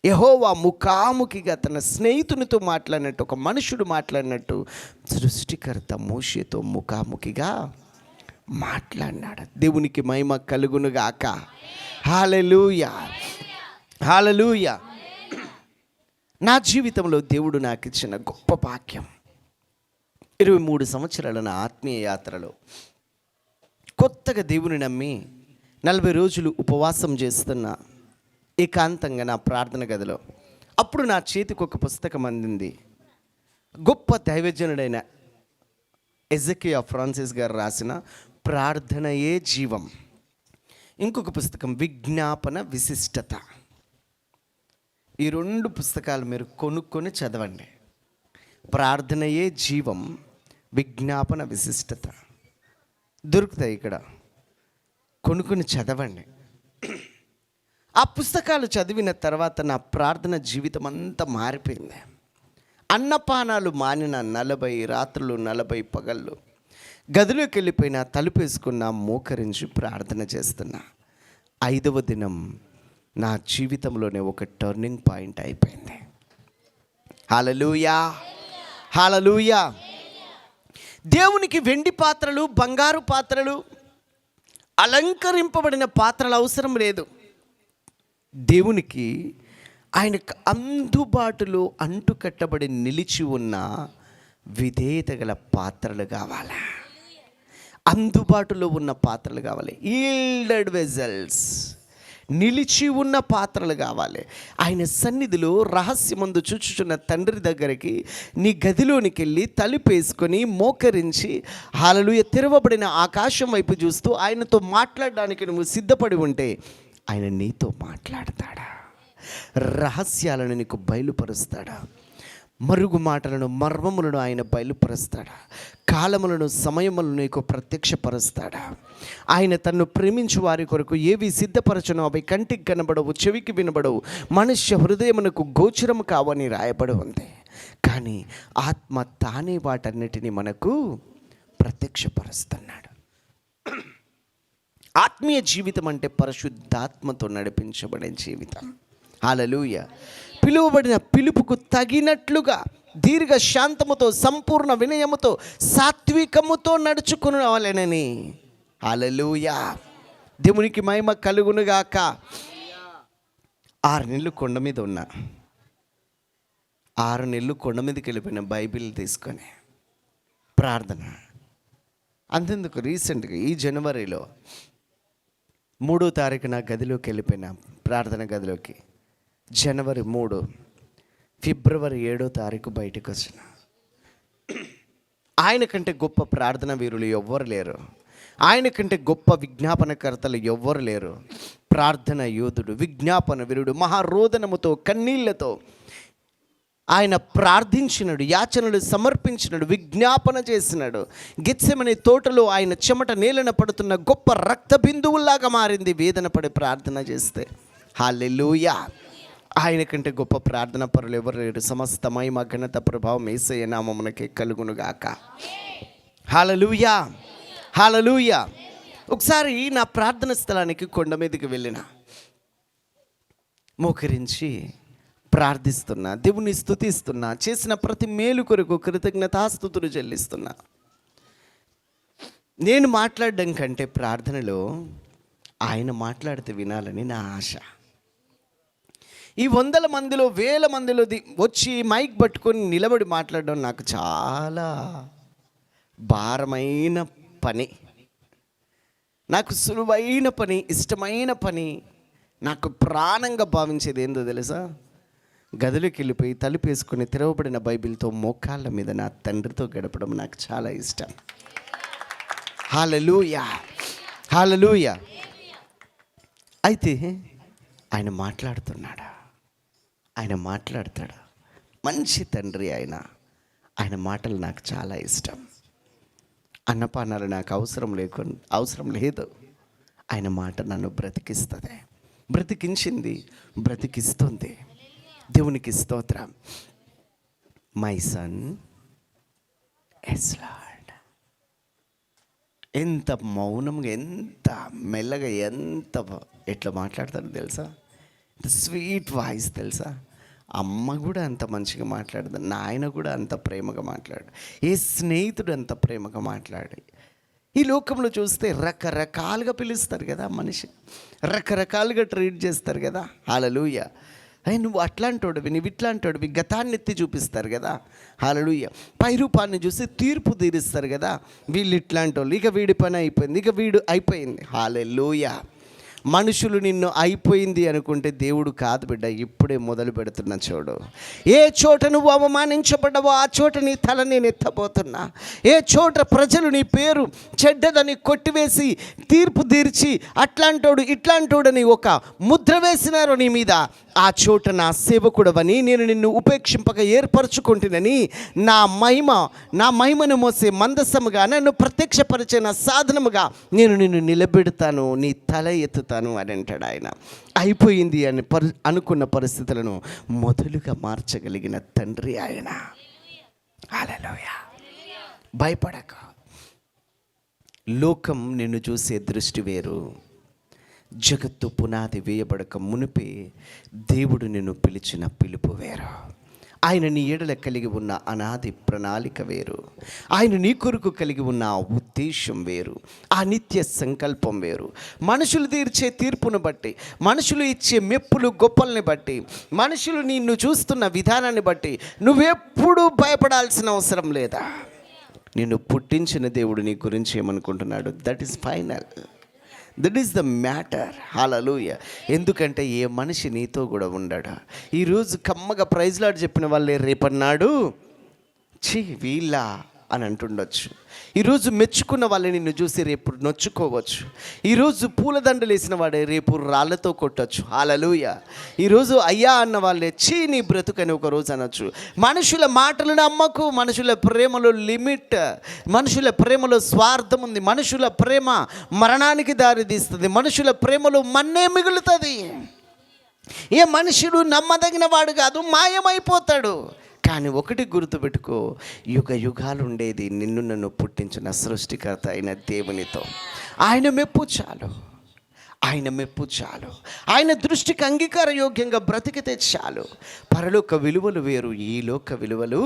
యెహోవా ముఖాముఖిగా తన స్నేహితునితో మాట్లాడినట్టు, ఒక మనుషుడు మాట్లాడినట్టు సృష్టికర్త మోషేతో ముఖాముఖిగా మాట్లాడినాడు. దేవునికి మహిమ కలుగునుగాక. హల్లెలూయా, హల్లెలూయా. నా జీవితంలో దేవుడు నాకు ఇచ్చిన గొప్ప భాగ్యం, 23 సంవత్సరాల నా ఆత్మీయ యాత్రలో కొత్తగా దేవుని నమ్మి 40 రోజులు ఉపవాసం చేస్తున్నా ఏకాంతంగా నా ప్రార్థన గదిలో. అప్పుడు నా చేతికి ఒక పుస్తకం అందింది. గొప్ప దైవజనుడైన ఎజెకియా ఫ్రాన్సిస్ గారు రాసిన ప్రార్థనయే జీవం. ఇంకొక పుస్తకం విజ్ఞాపన విశిష్టత. ఈ 2 పుస్తకాలు మీరు కొనుక్కొని చదవండి. ప్రార్థనయే జీవం, విజ్ఞాపన విశిష్టత దొరుకుతాయి ఇక్కడ, కొనుక్కొని చదవండి. ఆ పుస్తకాలు చదివిన తర్వాత నా ప్రార్థన జీవితం అంతా మారిపోయింది. అన్నపానాలు మానిన 40 రాత్రులు 40 పగళ్ళు గదిలోకి వెళ్ళిపోయినా, తలుపేసుకున్న, మోకరించి ప్రార్థన చేస్తున్నా. 5వ దినం నా జీవితంలోనే ఒక టర్నింగ్ పాయింట్ అయిపోయింది. హల్లెలూయా, హల్లెలూయా. దేవునికి వెండి పాత్రలు, బంగారు పాత్రలు, అలంకరింపబడిన పాత్రలు అవసరం లేదు. దేవునికి ఆయనకు అందుబాటులో అంటుకట్టబడి నిలిచి ఉన్న విధేయత గల పాత్రలు కావాలి. అందుబాటులో ఉన్న పాత్రలు కావాలి. ఈల్డెడ్ వెజల్స్, నిలిచి ఉన్న పాత్రలు కావాలి. ఆయన సన్నిధిలో రహస్యమందు చూచుచున్న తండ్రి దగ్గరికి నీ గదిలోనికి వెళ్ళి తలుపేసుకొని మోకరించి హల్లెలూయా తెరవబడిన ఆకాశం వైపు చూస్తూ ఆయనతో మాట్లాడడానికి నువ్వు సిద్ధపడి ఉంటే ఆయన నీతో మాట్లాడతాడా? రహస్యాలను నీకు బయలుపరుస్తాడా? మరుగు మాటలను, మర్మములను ఆయన బయలుపరుస్తాడా? కాలములను, సమయములను నీకు ప్రత్యక్షపరుస్తాడా? ఆయన తన్ను ప్రేమించు వారి కొరకు ఏవి సిద్ధపరచనో అవి కంటికి కనబడవు, చెవికి వినబడవు, మనుష్య హృదయమునకు గోచరము కావని రాయబడి ఉంది. కానీ ఆత్మ తానే వాటన్నిటిని మనకు ప్రత్యక్షపరుస్తున్నాడు. ఆత్మీయ జీవితం అంటే పరిశుద్ధాత్మతో నడిపించబడే జీవితం. హల్లెలూయా. పిలువబడిన పిలుపుకు తగినట్లుగా దీర్ఘ శాంతముతో, సంపూర్ణ వినయముతో, సాత్వికముతో నడుచుకునేవాళ్ళని. హల్లెలూయా. దేవునికి మహిమ కలుగునుగాక. 6 నెలలు కొండ మీద ఉన్నా. 6 నెలలు కొండ మీదకి వెళ్ళిపోయిన బైబిల్ తీసుకొని ప్రార్థన. అంతెందుకు, రీసెంట్గా ఈ జనవరిలో 3వ తారీఖు నా గదిలోకి వెళ్ళిపోయినా, ప్రార్థన గదిలోకి. జనవరి 3, ఫిబ్రవరి 7వ తారీఖు బయటకు వచ్చిన. ఆయన కంటే గొప్ప ప్రార్థన వీరులు ఎవ్వరు లేరు. ఆయన కంటే గొప్ప విజ్ఞాపనకర్తలు ఎవ్వరు లేరు. ప్రార్థన యోధుడు, విజ్ఞాపన వీరుడు, మహారోదనముతో, కన్నీళ్లతో ఆయన ప్రార్థించినాడు, యాచనలు సమర్పించినాడు, విజ్ఞాపన చేసినాడు. గెత్సెమనే తోటలో ఆయన చెమట నేలన పడుతున్న గొప్ప రక్త బిందువుల్లాగా మారింది వేదన పడి ప్రార్థన చేస్తే. హల్లెలూయా, ఆయన కంటే గొప్ప ప్రార్థన పరులు ఎవరు లేరు. సమస్త మహిమ ఘనత ప్రభావం యేసయ్య నామమునకే కలుగునుగాక. హల్లెలూయా, హల్లెలూయా. ఒకసారి నా ప్రార్థన స్థలానికి కొండ మీదకి వెళ్ళిన, మోకరించి ప్రార్థిస్తున్నా, దేవుని స్తుతిస్తున్నా, చేసిన ప్రతి మేలు కొరకు కృతజ్ఞతాస్తుతులు చెల్లిస్తున్నా. నేను మాట్లాడడం కంటే ప్రార్థనలో ఆయన మాట్లాడితే వినాలని నా ఆశ. ఈ 100 మందిలో 1000 మందిలో వచ్చి మైక్ పట్టుకొని నిలబడి మాట్లాడడం నాకు చాలా భారమైన పని, నాకు సులువైన పని, ఇష్టమైన పని. నాకు ప్రాణంగా భావించేది ఏందో తెలుసా? గదిలోకి వెళ్ళిపోయి తలుపు వేసుకొని తెరవబడిన బైబిల్తో మోకాళ్ళ మీద నా తండ్రితో గడపడం నాకు చాలా ఇష్టం. హల్లెలూయా, హల్లెలూయా. అయితే ఆయన మాట్లాడుతున్నాడా? ఆయన మాట్లాడతాడు. మంచి తండ్రి ఆయన మాటలు నాకు చాలా ఇష్టం. అన్నపానాలు నాకు అవసరం లేదు. ఆయన మాట నన్ను బ్రతికిస్తుంది, బ్రతికించింది, బ్రతికిస్తుంది. దేవునికి స్తోత్రం. My son is Lord. ఎంత మౌనంగా, ఎంత మెల్లగా, ఎట్లా మాట్లాడతారో తెలుసా? స్వీట్ వాయిస్ తెలుసా? అమ్మ కూడా అంత మంచిగా మాట్లాడదు, నాయన కూడా అంత ప్రేమగా మాట్లాడు, ఏ స్నేహితుడు అంత ప్రేమగా మాట్లాడి. ఈ లోకంలో చూస్తే రకరకాలుగా పిలుస్తారు కదా, మనిషి రకరకాలుగా ట్రీట్ చేస్తారు కదా. హల్లెలూయా. నువ్వు అట్లాంటోడివి, నువ్వు ఇట్లాంటోడివి, గతాన్ని ఎత్తి చూపిస్తారు కదా. హల్లెలూయా. పై రూపాన్ని చూసి తీర్పు తీరుస్తారు కదా. వీళ్ళు ఇట్లాంటి వాళ్ళు, ఇక వీడి పని అయిపోయింది, ఇక వీడు అయిపోయింది. హల్లెలూయా. మనుషులు నిన్ను అయిపోయింది అనుకుంటే దేవుడు కాదు బిడ్డ, ఇప్పుడే మొదలు పెడుతున్నా చూడు. ఏ చోట నువ్వు అవమానించబడ్డావో ఆ చోట నీ తల నేను ఎత్తబోతున్నా. ఏ చోట ప్రజలు నీ పేరు చెడ్డదని కొట్టివేసి తీర్పు తీర్చి అట్లాంటోడు ఇట్లాంటోడని ఒక ముద్ర వేసినారు నీ మీద, ఆ చోట నా సేవకుడవని నేను నిన్ను ఉపేక్షింపక ఏర్పరచుకుంటునని నా మహిమను మోసే మందసముగా నన్ను ప్రత్యక్షపరిచిన సాధనముగా నేను నిన్ను నిలబెడతాను, నీ తల ఎత్తుతాను అని అంటాడు ఆయన. అయిపోయింది అని అనుకున్న పరిస్థితులను మొదలుగా మార్చగలిగిన తండ్రి ఆయన. హల్లెలూయా. భయపడక. లోకం నిన్ను చూసే దృష్టి వేరు. జగత్తు పునాది వేయబడక మునిపే దేవుడు నిన్ను పిలిచిన పిలుపు వేరు. ఆయన నీ ఎడల కలిగి ఉన్న అనాది ప్రణాళిక వేరు. ఆయన నీ కొరకు కలిగి ఉన్న ఉద్దేశం వేరు. ఆ నిత్య సంకల్పం వేరు. మనుషులు తీర్చే తీర్పును బట్టి, మనుషులు ఇచ్చే మెప్పులు గొప్పల్ని బట్టి, మనుషులు నిన్ను చూస్తున్న విధానాన్ని బట్టి నువ్వెప్పుడు భయపడాల్సిన అవసరం లేదా. నిన్ను పుట్టించిన దేవుడు నీ గురించి ఏమనుకుంటున్నాడు? That is final. That is the matter. హల్లెలూయా. ఎందుకంటే ఏ మనిషి నీతో కూడా ఉండడా. ఈరోజు కమ్మగా ప్రైజ్ లార్డ్ చెప్పిన వాళ్ళే రేపన్నాడు వీళ్ళ అని అంటుండొచ్చు. ఈరోజు మెచ్చుకున్న వాళ్ళని నిన్ను చూసి రేపు నొచ్చుకోవచ్చు. ఈరోజు పూలదండలు వేసిన వాడే రేపు రాళ్ళతో కొట్టచ్చు. హల్లెలూయా. ఈరోజు అయ్యా అన్న వాళ్ళే నీ బ్రతుకని ఒక రోజు అనొచ్చు. మనుషుల మాటలు నమ్మకు. మనుషుల ప్రేమలో లిమిట్, మనుషుల ప్రేమలో స్వార్థం ఉంది. మనుషుల ప్రేమ మరణానికి దారితీస్తుంది. మనుషుల ప్రేమలో మన్నే మిగులుతుంది. ఏ మనుషుడు నమ్మదగిన వాడు కాదు, మాయమైపోతాడు. కానీ ఒకటి గుర్తుపెట్టుకో, యుగ యుగాలు ఉండేది నిన్ను నన్ను పుట్టించిన సృష్టికర్త అయిన దేవునితో. ఆయన మెప్పు చాలు, ఆయన మెప్పు చాలు. ఆయన దృష్టికి అంగీకార యోగ్యంగా బ్రతికితే చాలు. పరలోక విలువలు వేరు, ఈ లోక విలువలు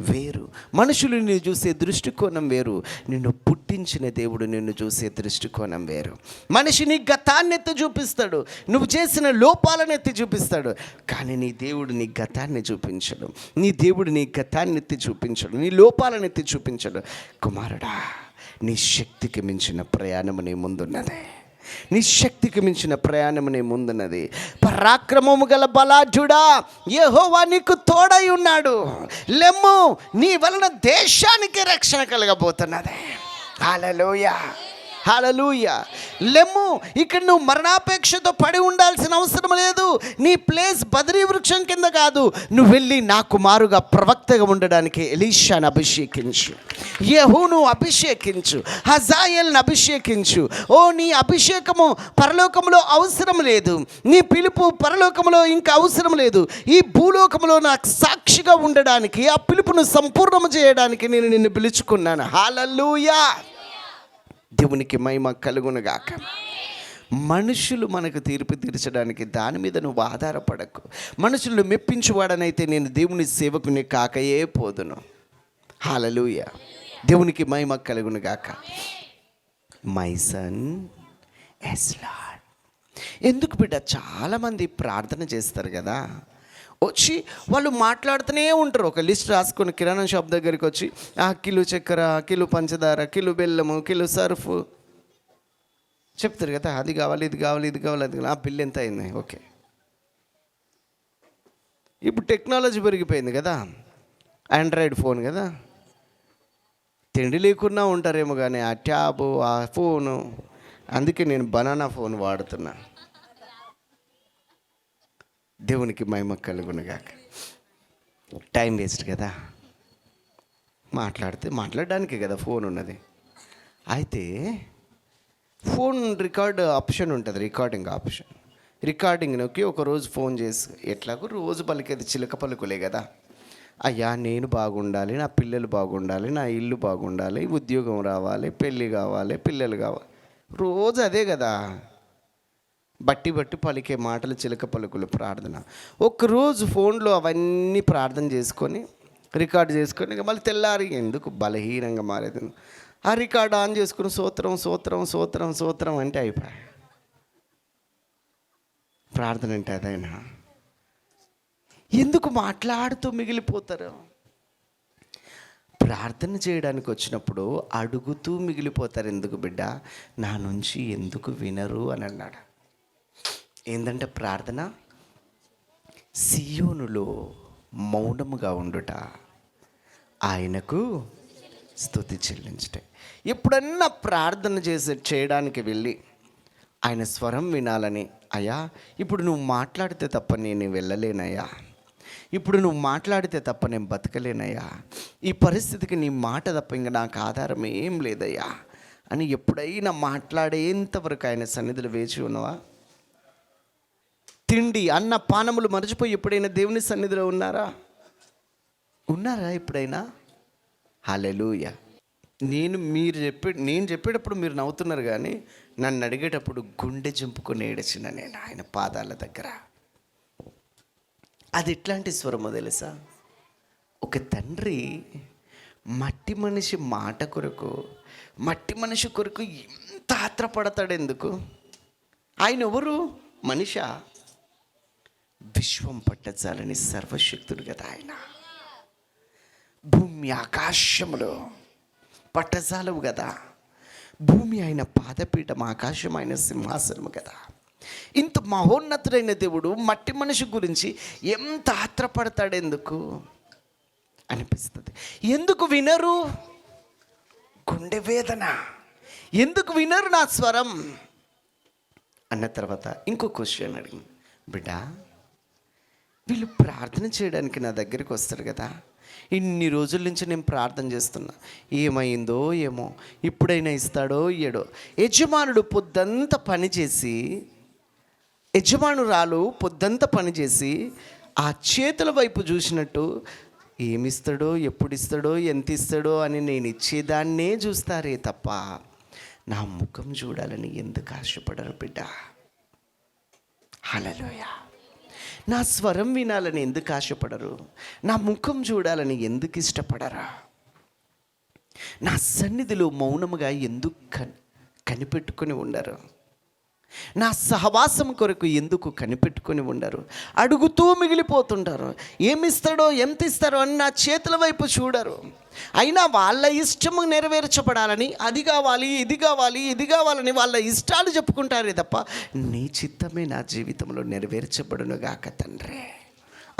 వేరు. మనుషులు నిన్ను చూసే దృష్టికోణం వేరు, నిన్ను పుట్టించిన దేవుడు నిన్ను చూసే దృష్టికోణం వేరు. మనిషి నీ గతాన్ని ఎత్తి చూపిస్తాడు, నువ్వు చేసిన లోపాలను ఎత్తి చూపిస్తాడు. కానీ నీ దేవుడు నీ గతాన్ని చూపించడు. నీ దేవుడు నీ గతాన్ని ఎత్తి చూపించడు, నీ లోపాలను ఎత్తి చూపించడు. కుమారుడా, నీ శక్తికి మించిన ప్రయాణము నీ ముందున్నదే. నీ శక్తికి మించిన ప్రయాణం నీ ముందున్నది. పరాక్రమము గల బలాఢ్యుడా, యెహోవా నీకు తోడై ఉన్నాడు. లెమ్ము, నీ వలన దేశానికి రక్షణ కలగబోతున్నది. హల్లెలూయా, హల్లెలూయా. లెమ్ము, ఇక్కడ నువ్వు మరణాపేక్షతో పడి ఉండాల్సిన అవసరం లేదు. నీ ప్లేస్ బదరీ వృక్షం కింద కాదు. నువ్వు వెళ్ళి నా కుమారుగా ప్రవక్తగా ఉండడానికి ఎలీషాను అభిషేకించు, యెహూను అభిషేకించు, హజాయేల్ని అభిషేకించు. ఓ, నీ అభిషేకము పరలోకంలో అవసరం లేదు. నీ పిలుపు పరలోకంలో ఇంకా అవసరం లేదు. ఈ భూలోకంలో నాకు సాక్షిగా ఉండడానికి, ఆ పిలుపును సంపూర్ణం చేయడానికి నేను నిన్ను పిలుచుకున్నాను. హల్లెలూయా. దేవునికి మహిమ కలుగునుగాక. మనుషులు మనకు తీర్పు తీర్చడానికి దాని మీద నువ్వు ఆధారపడకు. మనుషులను మెప్పించువాడనైతే నేను దేవుని సేవకుని కాకయే పోదును. హల్లెలూయా. దేవునికి మహిమ కలుగునుగాక. My son is Lord. ఎందుకు బిడ్డ, చాలామంది ప్రార్థన చేస్తారు కదా, వచ్చి వాళ్ళు మాట్లాడుతూనే ఉంటారు. ఒక లిస్ట్ రాసుకొని కిరాణా షాప్ దగ్గరికి వచ్చి కిలో చక్కెర, కిలో పంచదార, కిలో బెల్లము, కిలో సర్ఫ్ చెప్తారు కదా, అది కావాలి, ఇది కావాలి, ఇది కావాలి, అది కావాలి. ఆ బిల్ ఎంత అయింది? ఓకే. ఇప్పుడు టెక్నాలజీ పెరిగిపోయింది కదా, ఆండ్రాయిడ్ ఫోన్ కదా, తిండి లేకున్నా ఉంటారేమో కానీ ఆ ట్యాబు, ఆ ఫోను. అందుకే నేను బనానా ఫోన్ వాడుతున్నా. దేవునికి మహిమ కలుగునుగాక. టైం వేస్ట్ కదా, మాట్లాడడానికి కదా ఫోన్ ఉన్నది. అయితే ఫోన్ రికార్డ్ ఆప్షన్ ఉంటుంది, రికార్డింగ్ ఆప్షన్. రికార్డింగ్ నొక్కి ఒకరోజు ఫోన్ చేసి, ఎట్లాగో రోజు పలికేది చిలక పలుకులే కదా, అయ్యా నేను బాగుండాలి, నా పిల్లలు బాగుండాలి, నా ఇల్లు బాగుండాలి, ఉద్యోగం రావాలి, పెళ్ళి కావాలి, పిల్లలు కావాలి, రోజు అదే కదా. బట్టి పలికే మాటలు చిలక పలుకులు ప్రార్థన. ఒక్కరోజు ఫోన్లో అవన్నీ ప్రార్థన చేసుకొని రికార్డు చేసుకొని మళ్ళీ తెల్లారి ఎందుకు బలహీనంగా మారేది, ఆ రికార్డు ఆన్ చేసుకుని సూత్రం సూత్రం సూత్రం సూత్రం అంటే అయిపోయి. ప్రార్థన అంటే అదైనా ఎందుకు మాట్లాడుతూ మిగిలిపోతారు? ప్రార్థన చేయడానికి వచ్చినప్పుడు అడుగుతూ మిగిలిపోతారు. ఎందుకు బిడ్డ, నా నుంచి ఎందుకు వినరు అని అన్నాడు. ఏంటంటే ప్రార్థన సియోనులో మౌనముగా ఉండుట, ఆయనకు స్తుతి చెల్లించుట. ఎప్పుడన్నా ప్రార్థన చేయడానికి వెళ్ళి ఆయన స్వరం వినాలని, అయ్యా ఇప్పుడు నువ్వు మాట్లాడితే తప్ప నేను వెళ్ళలేనయ్యా, ఇప్పుడు నువ్వు మాట్లాడితే తప్ప నేను బతకలేనయ్యా, ఈ పరిస్థితికి నీ మాట తప్ప ఇంకా నాకు ఆధారం ఏం లేదయ్యా అని ఎప్పుడైనా మాట్లాడేంతవరకు ఆయన సన్నిధిలో వేచి ఉన్నవా? తిండి అన్న పానములు మర్చిపోయి ఎప్పుడైనా దేవుని సన్నిధిలో ఉన్నారా ఎప్పుడైనా? హల్లెలూయా. నేను చెప్పేటప్పుడు మీరు నవ్వుతున్నారు కానీ నన్ను అడిగేటప్పుడు గుండె చింపుకొని ఏడ్చిన నేను ఆయన పాదాల దగ్గర. అది ఎట్లాంటి స్వరమో తెలుసా? ఒక తండ్రి మట్టి మనిషి మాట కొరకు, మట్టి మనిషి కొరకు ఎంత ఆత్రపడతాడు. ఎందుకు? ఆయన ఎవరు? మనిషా? విశ్వం పట్టజాలని సర్వశక్తుడు కదా ఆయన. భూమి ఆకాశములో పట్టజాలవు కదా. భూమి ఆయన పాదపీఠం, ఆకాశం ఆయన సింహాసనము కదా. ఇంత మహోన్నతుడైన దేవుడు మట్టి మనిషి గురించి ఎంత ఆత్రపడతాడు ఎందుకు అనిపిస్తుంది. ఎందుకు వినరు? గుండె వేదన. ఎందుకు వినరు నా స్వరం అన్న తర్వాత ఇంకో క్వశ్చన్ అడిగింది, బిడ్డ వీళ్ళు ప్రార్థన చేయడానికి నా దగ్గరికి వస్తారు కదా, ఇన్ని రోజుల నుంచి నేను ప్రార్థన చేస్తున్నా, ఏమైందో ఏమో, ఇప్పుడైనా ఇస్తాడో ఇయ్యడో. యజమానుడు పొద్దంతా పనిచేసి, యజమానురాలు పొద్దంతా పనిచేసి ఆ చేతుల వైపు చూసినట్టు ఏమిస్తాడో, ఎప్పుడు ఇస్తాడో, ఎంత ఇస్తాడో అని నేను ఇచ్చేదాన్నే చూస్తారే తప్ప నా ముఖం చూడాలని ఎందుకు ఆశపడరు బిడ్డ? హల్లెలూయా. నా స్వరం వినాలని ఎందుకు ఆశపడరు? నా ముఖం చూడాలని ఎందుకు ఇష్టపడరా? నా సన్నిధిలో మౌనముగా ఎందుకు కనిపెట్టుకొని ఉండరు? నా సహవాసం కొరకు ఎందుకు కనిపెట్టుకొని ఉండరు? అడుగుతూ మిగిలిపోతుంటారు. ఏమిస్తాడో, ఎంత ఇస్తాడో అని నా చేతుల వైపు చూడరు. అయినా వాళ్ళ ఇష్టము నెరవేర్చబడాలని, అది కావాలి, ఇది కావాలి, ఇది కావాలని వాళ్ళ ఇష్టాలు చెప్పుకుంటారే తప్ప నీ చిత్తమే నా జీవితంలో నెరవేర్చబడునుగాక తండ్రి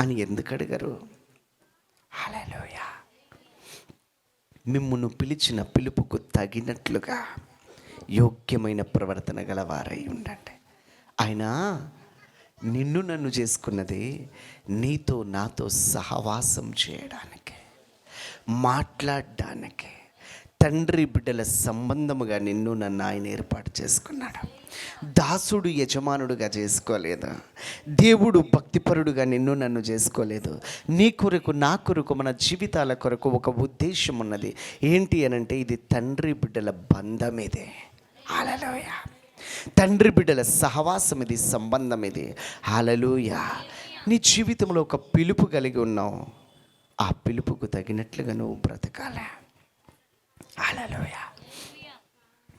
అని ఎందుకు అడగరు? హల్లెలూయా. మిమ్మును పిలిచిన పిలుపుకు తగినట్లుగా యోగ్యమైన ప్రవర్తన గలవారై ఉండండి. ఆయన నిన్ను నన్ను చేసుకున్నది నీతో నాతో సహవాసం చేయడానికి, మాట్లాడడానికి, తండ్రి బిడ్డల సంబంధముగా నిన్ను నన్ను ఆయన ఏర్పాటు చేసుకున్నాడు. దాసుడు యజమానుడుగా చేసుకోలేదు. దేవుడు భక్తిపరుడుగా నిన్ను నన్ను చేసుకోలేదు. నీ కొరకు నా కొరకు మన జీవితాల కొరకు ఒక ఉద్దేశం ఉన్నది. ఏంటి అనంటే ఇది తండ్రి బిడ్డల బంధం. ఇదే హల్లెలూయా. తండ్రి బిడ్డల సహవాసం ఇది, సంబంధం ఇది. హల్లెలూయా. నీ జీవితంలో ఒక పిలుపు కలిగి ఉన్నావు. ఆ పిలుపుకు తగినట్లుగా నువ్వు బ్రతకాలి. హల్లెలూయా.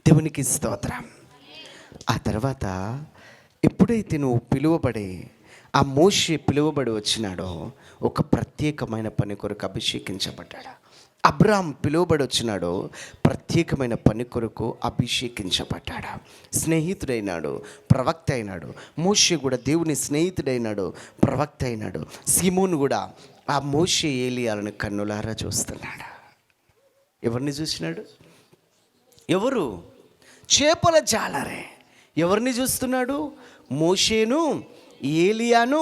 దేవునికి స్తోత్రం. ఆ తర్వాత ఎప్పుడైతే నువ్వు పిలువబడి, ఆ మోషే పిలువబడి వచ్చినాడో ఒక ప్రత్యేకమైన పని కొరకు అభిషేకించబడ్డాడు. అబ్రాహాం పిలువబడి వచ్చినాడో ప్రత్యేకమైన పని కొరకు అభిషేకించబడ్డాడు. స్నేహితుడైనాడు, ప్రవక్త అయినాడు. మోషే కూడా దేవుని స్నేహితుడైనాడు, ప్రవక్త అయినాడు. సీమోను కూడా ఆ మోషే ఏలియాలను కన్నులారా చూస్తున్నాడు. ఎవరిని చూసినాడు? ఎవరు? చేపల జాలరే. ఎవరిని చూస్తున్నాడు? మోషేను, ఏలియాను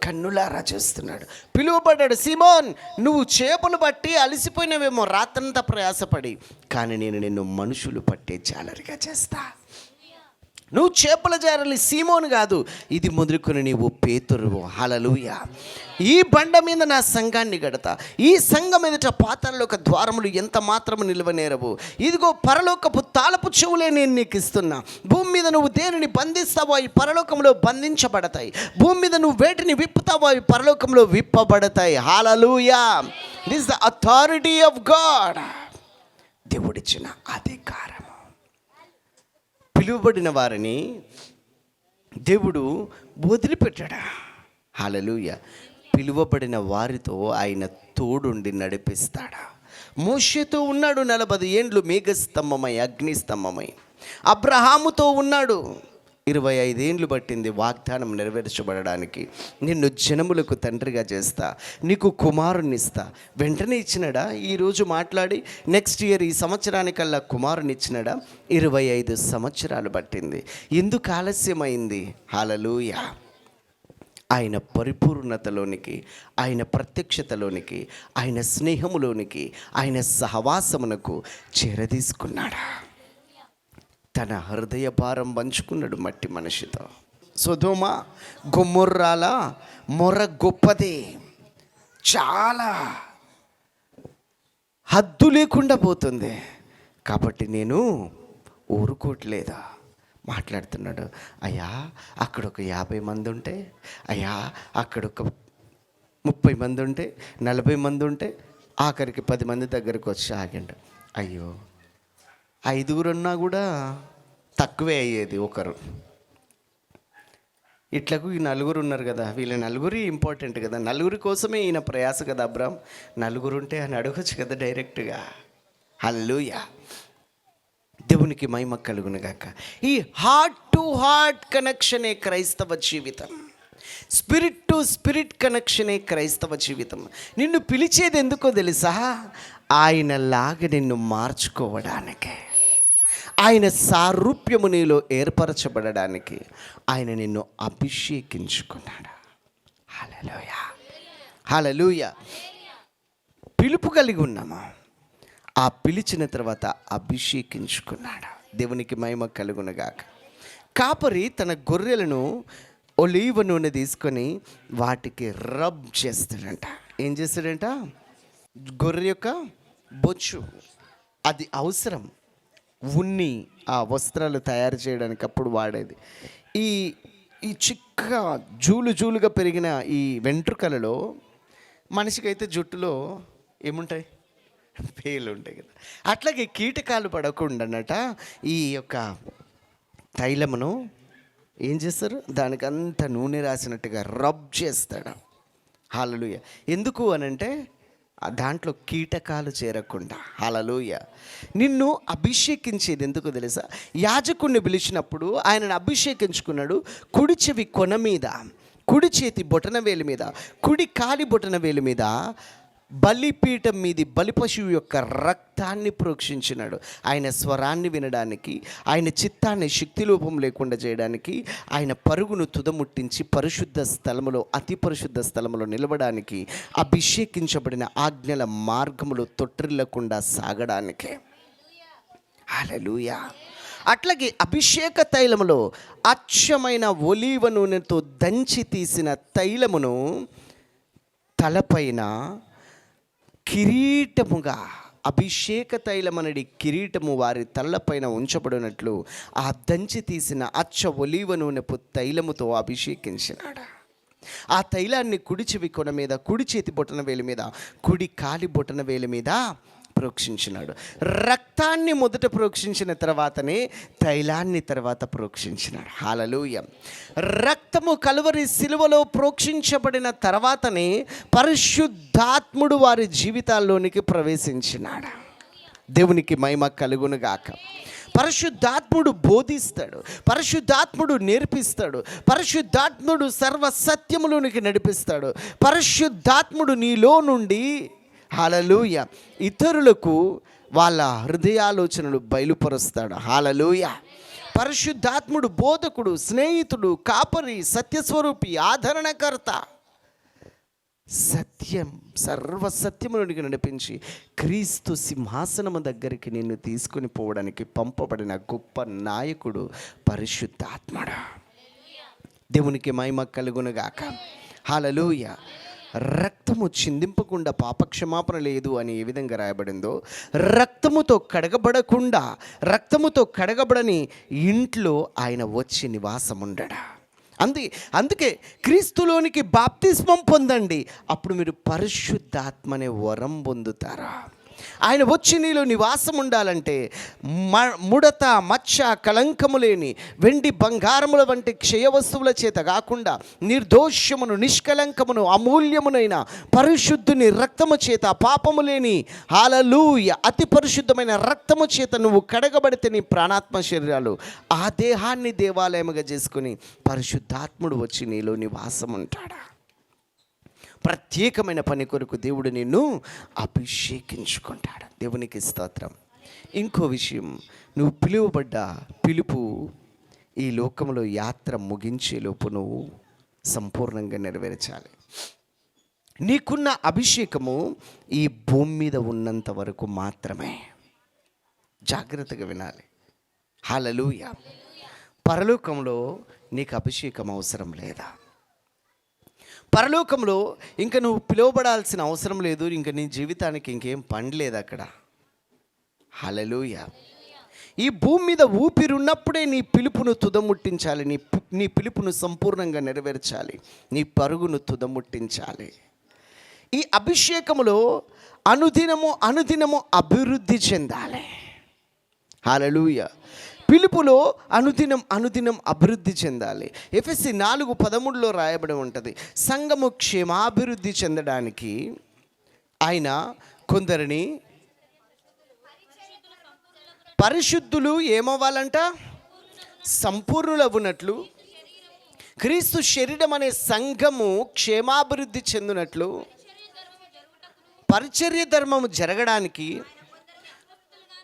కన్నులారా చూస్తున్నాడు. పిలువబడ్డాడు. సీమోన్, నువ్వు చేపలు పట్టి అలసిపోయినవేమో రాత్రంతా ప్రయాసపడి, కానీ నేను నిన్ను మనుషులు పట్టే జాలరిగా చేస్తా. నువ్వు చేపల జాలరి సీమోను కాదు, ఇది మొదలుకొని నీవు పేతురువు. హల్లెలూయా. ఈ బండ మీద నా సంఘాన్ని గడతా, ఈ సంఘం ఎదుట పాతాళలోక ద్వారములు ఎంత మాత్రము నిలవనేరవు. ఇదిగో పరలోకపు తాళపు చెవులే నేను నీకు ఇస్తున్నా. భూమి మీద నువ్వు దేనిని బంధిస్తావో అవి పరలోకంలో బంధించబడతాయి. భూమి మీద నువ్వు వేటిని విప్పుతావో అవి పరలోకంలో విప్పబడతాయి. హల్లెలూయా. This is the authority of God. దేవుడిచ్చిన అధికారం. పిలువబడిన వారిని దేవుడు వదిలిపెట్టాడా? హల్లెలూయా. పిలువబడిన వారితో ఆయన తోడుండి నడిపిస్తాడా? మోషేతో ఉన్నాడు 40 ఏండ్లు మేఘస్తంభమై, అగ్నిస్తంభమై. అబ్రహాముతో ఉన్నాడు 25 ఏండ్లు పట్టింది వాగ్దానం నెరవేర్చబడడానికి. నిన్ను జనములకు తండ్రిగా చేస్తా, నీకు కుమారుని ఇస్తా. వెంటనే ఇచ్చినాడా? ఈరోజు మాట్లాడి నెక్స్ట్ ఇయర్ ఈ సంవత్సరానికల్లా కుమారుని ఇచ్చినాడా? 25 సంవత్సరాలు పట్టింది. ఎందుకు ఆలస్యమైంది? హల్లెలూయా. ఆయన పరిపూర్ణతలోనికి, ఆయన ప్రత్యక్షతలోనికి, ఆయన స్నేహములోనికి, ఆయన సహవాసమునకు చేరదీసుకున్నాడా? తన హృదయ భారం పంచుకున్నాడు మట్టి మనిషితో. సొదొమ గొమొర్రాల మొర గొప్పది, చాలా హద్దు లేకుండా పోతుంది. కాబట్టి నేను ఊరుకోవట్లేదా మాట్లాడుతున్నాడు. అయ్యా అక్కడ ఒక 50 మంది ఉంటే, అయ్యా అక్కడ ఒక 30 మంది ఉంటే, 40 మంది ఉంటే, ఆఖరికి 10 మంది దగ్గరకు వచ్చి ఆగిండు. అయ్యో 5 ఉన్నా కూడా తక్కువే అయ్యేది ఒకరు. ఇట్లకు ఈ 4 ఉన్నారు కదా, వీళ్ళ 4 ఇంపార్టెంట్ కదా, 4 కోసమే ఈయన ప్రయాస కదా. అబ్రాహాం 4 ఉంటే అని అడగచ్చు కదా డైరెక్ట్గా. హల్లెలూయా. దేవునికి మహిమ కలుగునుగాక. ఈ హార్ట్ టు హార్ట్ కనెక్షనే క్రైస్తవ జీవితం. స్పిరిట్ టు స్పిరిట్ కనెక్షనే క్రైస్తవ జీవితం. నిన్ను పిలిచేది ఎందుకో తెలుసా? ఆయనలాగా నిన్ను మార్చుకోవడానికి, ఆయన సారూప్యము నీలో ఏర్పరచబడడానికి ఆయన నిన్ను అభిషేకించుకున్నాడు. హల్లెలూయా. హల్లెలూయా. పిలుపు కలిగి ఉన్నామా? ఆ పిలిచిన తర్వాత అభిషేకించుకున్నాడు. దేవునికి మహిమ కలుగునుగాక. కాపరి తన గొర్రెలను ఒలీవ నూనె తీసుకొని వాటికి రబ్ చేస్తాడంట. ఏం చేస్తాడంట? గొర్రె యొక్క బొచ్చు అది అవసరం. ఉన్ని ఆ వస్త్రాలు తయారు చేయడానికి అప్పుడు వాడేది. ఈ ఈ చిక్కగా జూలుగా పెరిగిన ఈ వెంట్రుకలలో మనిషికైతే జుట్టులో ఏముంటాయి? పేలు ఉంటాయి కదా. అట్లాగే కీటకాలు పడకుండానట ఈ యొక్క తైలమును ఏం చేస్తారు? దానికి అంత నూనె రాసినట్టుగా రబ్ చేస్తాడు. హల్లెలూయా. ఎందుకు అనంటే దాంట్లో కీటకాలు చేరకుండా. హల్లెలూయా. నిన్ను అభిషేకించేది ఎందుకు తెలుసా? యాజకుడిని పిలిచినప్పుడు ఆయనను అభిషేకించుకున్నాడు. కుడి చెవి కొన మీద, కుడి చేతి బొటన వేలు మీద, కుడి కాలి బొటన వేలు మీద బలిపీఠం మీది బలిపశువు యొక్క రక్తాన్ని ప్రోక్షించినాడు. ఆయన స్వరాన్ని వినడానికి, ఆయన చిత్తాన్ని శక్తిలోపం లేకుండా చేయడానికి, ఆయన పరుగును తుదముట్టించి పరిశుద్ధ స్థలములో, అతి పరిశుద్ధ స్థలములో నిలవడానికి, అభిషేకించబడిన ఆజ్ఞల మార్గములో తొట్టిల్లకుండా సాగడానికి. హల్లెలూయా. అట్లాగే అభిషేక తైలములో అచ్చమైన ఒలీవ నూనెతో దంచి తీసిన తైలమును తలపైన కిరీటముగా, అభిషేక తైలమనడి కిరీటము వారి తలపైన ఉంచబడినట్లు ఆ దంచి తీసిన అచ్చ ఒలీవ నూనెపు తైలముతో అభిషేకించినాడు. ఆ తైలాన్ని కుడి చెవి కొన మీద, కుడి చేతి బొటన వేలి మీద, కుడి కాలి బొటన వేలి మీద ప్రోక్షించినాడు. రక్తాన్ని మొదట ప్రోక్షించిన తర్వాతనే తైలాన్ని తర్వాత ప్రోక్షించినాడు. హల్లెలూయా. రక్తము కలువరి సిలువలో ప్రోక్షించబడిన తర్వాతనే పరిశుద్ధాత్ముడు వారి జీవితాల్లోనికి ప్రవేశించినాడు. దేవునికి మహిమ కలుగునుగాక. పరిశుద్ధాత్ముడు బోధిస్తాడు, పరిశుద్ధాత్ముడు నేర్పిస్తాడు, పరిశుద్ధాత్ముడు సర్వసత్యములోనికి నడిపిస్తాడు. పరిశుద్ధాత్ముడు నీలో నుండి హల్లెలూయా ఇతరులకు వాళ్ళ హృదయాలోచనలు బయలుపరుస్తాడు. హల్లెలూయా. పరిశుద్ధాత్ముడు బోధకుడు, స్నేహితుడు, కాపరి, సత్యస్వరూపి, ఆదరణకర్త. సత్యం, సర్వసత్యములోనికి నడిపించి క్రీస్తు సింహాసనము దగ్గరికి నిన్ను తీసుకుని పోవడానికి పంపబడిన గొప్ప నాయకుడు పరిశుద్ధాత్ముడు. దేవునికి మహిమ కలుగునుగాక. హల్లెలూయా. రక్తము చిందింపకుండా పాపక్షమాపణ లేదు అని ఏ విధంగా రాయబడిందో, రక్తముతో కడగబడకుండా, రక్తముతో కడగబడని ఇంట్లో ఆయన వచ్చి నివాసం ఉండడా. అందుకే క్రీస్తులోనికి బాప్తిస్మం పొందండి, అప్పుడు మీరు పరిశుద్ధాత్మనే వరం పొందుతారా. ఆయన వచ్చి నీలో నివాసం ఉండాలంటే ముడత, మచ్చ, కళంకము లేని వెండి బంగారముల వంటి క్షయ వస్తువుల చేత కాకుండా నిర్దోషమును, నిష్కలంకమును, అమూల్యమునైన పరిశుద్ధుని రక్తము చేత, పాపము లేని హల్లెలూయా అతి పరిశుద్ధమైన రక్తము చేత నువ్వు కడగబడితే నీ ప్రాణాత్మ శరీరాలు ఆ దేహాన్ని దేవాలయముగా చేసుకుని పరిశుద్ధాత్ముడు వచ్చి నీలో నివాసం ఉంటాడా. ప్రత్యేకమైన పని కొరకు దేవుడు నిన్ను అభిషేకించుకుంటాడు. దేవునికి స్తోత్రం. ఇంకో విషయం, నువ్వు పిలువబడ్డ పిలుపు ఈ లోకంలో యాత్ర ముగించేలోపు నువ్వు సంపూర్ణంగా నెరవేర్చాలి. నీకున్న అభిషేకము ఈ భూమి మీద ఉన్నంత వరకు మాత్రమే. జాగ్రత్తగా వినాలి. హల్లెలూయా. పరలోకంలో నీకు అభిషేకం అవసరం లేదా? పరలోకంలో ఇంకా నువ్వు పిలువబడాల్సిన అవసరం లేదు. ఇంకా నీ జీవితానికి ఇంకేం పని లేదు అక్కడ. హల్లెలూయా. ఈ భూమి మీద ఊపిరి ఉన్నప్పుడే నీ పిలుపును తుదముట్టించాలి, నీ పిలుపును సంపూర్ణంగా నెరవేర్చాలి, నీ పరుగును తుదముట్టించాలి. ఈ అభిషేకములో అనుదినము అభివృద్ధి చెందాలి. హల్లెలూయా. పిలుపులో అనుదినం అభివృద్ధి చెందాలి. ఎఫెసీ 4:13 రాయబడి ఉంటుంది, సంఘము క్షేమాభివృద్ధి చెందడానికి ఆయన కొందరిని పరిశుద్ధులు ఏమవ్వాలంట, సంపూర్ణులవునట్లు, క్రీస్తు శరీరం అనే సంఘము క్షేమాభివృద్ధి చెందినట్లు, పరిచర్య ధర్మము జరగడానికి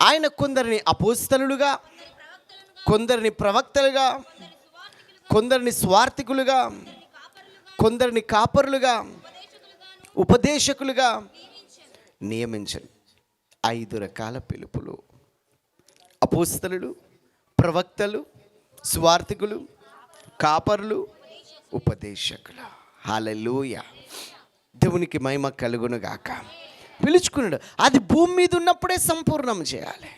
ఆయన కొందరిని అపోస్తలులుగా, కొందరిని ప్రవక్తలుగా, కొందరిని స్వార్థికులుగా, కొందరిని కాపరులుగా, ఉపదేశకులుగా నియమించండి. 5 రకాల పిలుపులు: అపోస్తలులు, ప్రవక్తలు, స్వార్థికులు, కాపరులు, ఉపదేశకులు. హల్లెలూయా. దేవునికి మహిమ కలుగునుగాక. పిలుచుకున్నాడు, అది భూమి మీద ఉన్నప్పుడే సంపూర్ణం చేయాలి.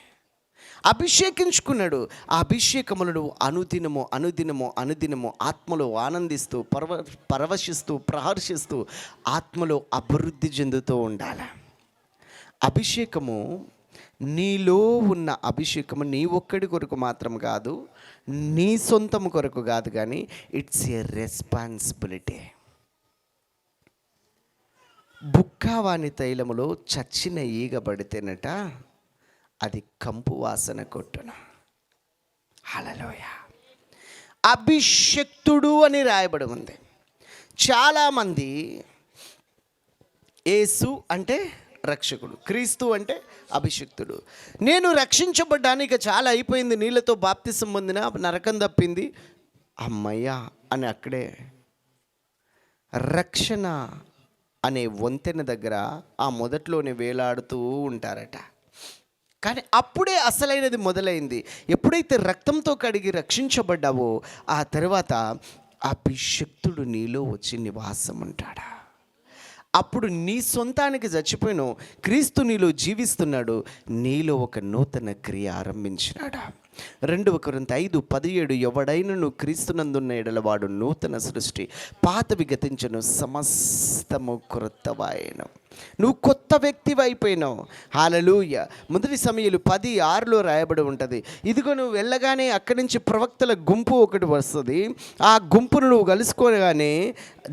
అభిషేకించుకున్నాడు, ఆ అభిషేకములను అనుదినము ఆత్మలో ఆనందిస్తూ, పరవశిస్తూ, ప్రహర్షిస్తూ, ఆత్మలో అభివృద్ధి చెందుతూ ఉండాలి. అభిషేకము, నీలో ఉన్న అభిషేకము నీ ఒక్కడి కొరకు మాత్రం కాదు, నీ సొంతం కొరకు కాదు, కానీ ఇట్స్ ఏ రెస్పాన్సిబిలిటీ. బుక్కావాని తైలములో చచ్చిన ఈగ పడితేనట అది కంపు వాసన కొట్టున. హల్లెలూయా. అభిషక్తుడు అని రాయబడి ఉంది. చాలామంది యేసు అంటే రక్షకుడు, క్రీస్తు అంటే అభిషిక్తుడు. నేను రక్షించబడ్డానికి చాలా అయిపోయింది, నీళ్ళతో బాప్తిసం పొందిన, నరకం తప్పింది, అమ్మయ్యా అని అక్కడే రక్షణ అనే వంతెన దగ్గర ఆ మొదట్లోనే వేలాడుతూ ఉంటారట. కానీ అప్పుడే అసలైనది మొదలైంది. ఎప్పుడైతే రక్తంతో కడిగి రక్షించబడ్డావో ఆ తర్వాత అభిషిక్తుడు నీలో వచ్చి నివాసం ఉంటాడా. అప్పుడు నీ సొంతానికి చచ్చిపోయినో క్రీస్తు నీలో జీవిస్తున్నాడు, నీలో ఒక నూతన క్రియ ఆరంభించినాడు. 2 కొరింథీ 5:17 ఎవడైనను క్రీస్తునందున్న ఎడల వాడు నూతన సృష్టి, పాతవి గతించను, సమస్తము క్రొత్తవాయెను. నువ్వు కొత్త వ్యక్తివి అయిపోయినావు. హల్లెలూయా. 1 సమూయేలు 10:6 రాయబడి ఉంటుంది. ఇదిగో నువ్వు వెళ్ళగానే అక్కడి నుంచి ప్రవక్తల గుంపు ఒకటి వస్తుంది. ఆ గుంపును నువ్వు కలుసుకోగానే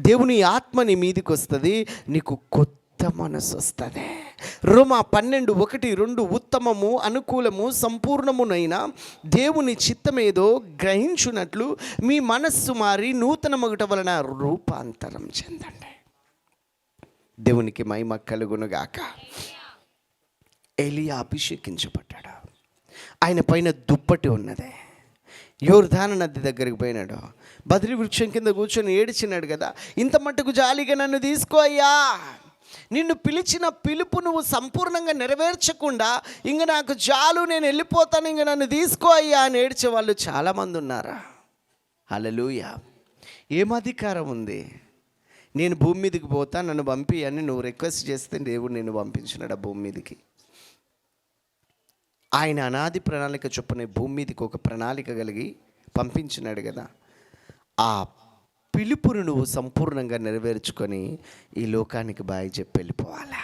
దేవుని ఆత్మ నీ మీదికి వస్తుంది, నీకు కొత్త మనసు వస్తుంది. రోమా 12:1-2 ఉత్తమము, అనుకూలము, సంపూర్ణమునైన దేవుని చిత్తమేదో గ్రహించున్నట్లు మీ మనస్సు మారి నూతన మగుట వలన రూపాంతరం చెందండి. దేవునికి మహిమ కలుగునుగాక. ఏలియా అభిషేకించబడ్డాడు. ఆయన పైన దుప్పటి ఉన్నది. యోర్దాను నది దగ్గరికి పోయినాడు. బద్రి వృక్షం కింద కూర్చొని ఏడిచినాడు కదా, ఇంత మట్టుకు జాలిగా నన్ను తీసుకో అయ్యా, నిన్ను పిలిచిన పిలుపు నువ్వు సంపూర్ణంగా నెరవేర్చకుండా ఇంక నాకు చాలు, నేను వెళ్ళిపోతాను, ఇంక నన్ను తీసుకో అయ్యా అని ఏడ్చే వాళ్ళు చాలామంది ఉన్నారా. హల్లెలూయా. ఏం అధికారం ఉంది? నేను భూమి మీదకి పోతా, నన్ను పంపి అని నువ్వు రిక్వెస్ట్ చేస్తే దేవుడు నేను పంపించినాడు ఆ భూమి మీదకి. ఆయన అనాది ప్రణాళిక చొప్పున భూమి మీదకి ఒక ప్రణాళిక కలిగి పంపించినాడు కదా. ఆ పిలుపును నువ్వు సంపూర్ణంగా నెరవేర్చుకొని ఈ లోకానికి బాయ్ చెప్పి వెళ్ళిపోవాలా.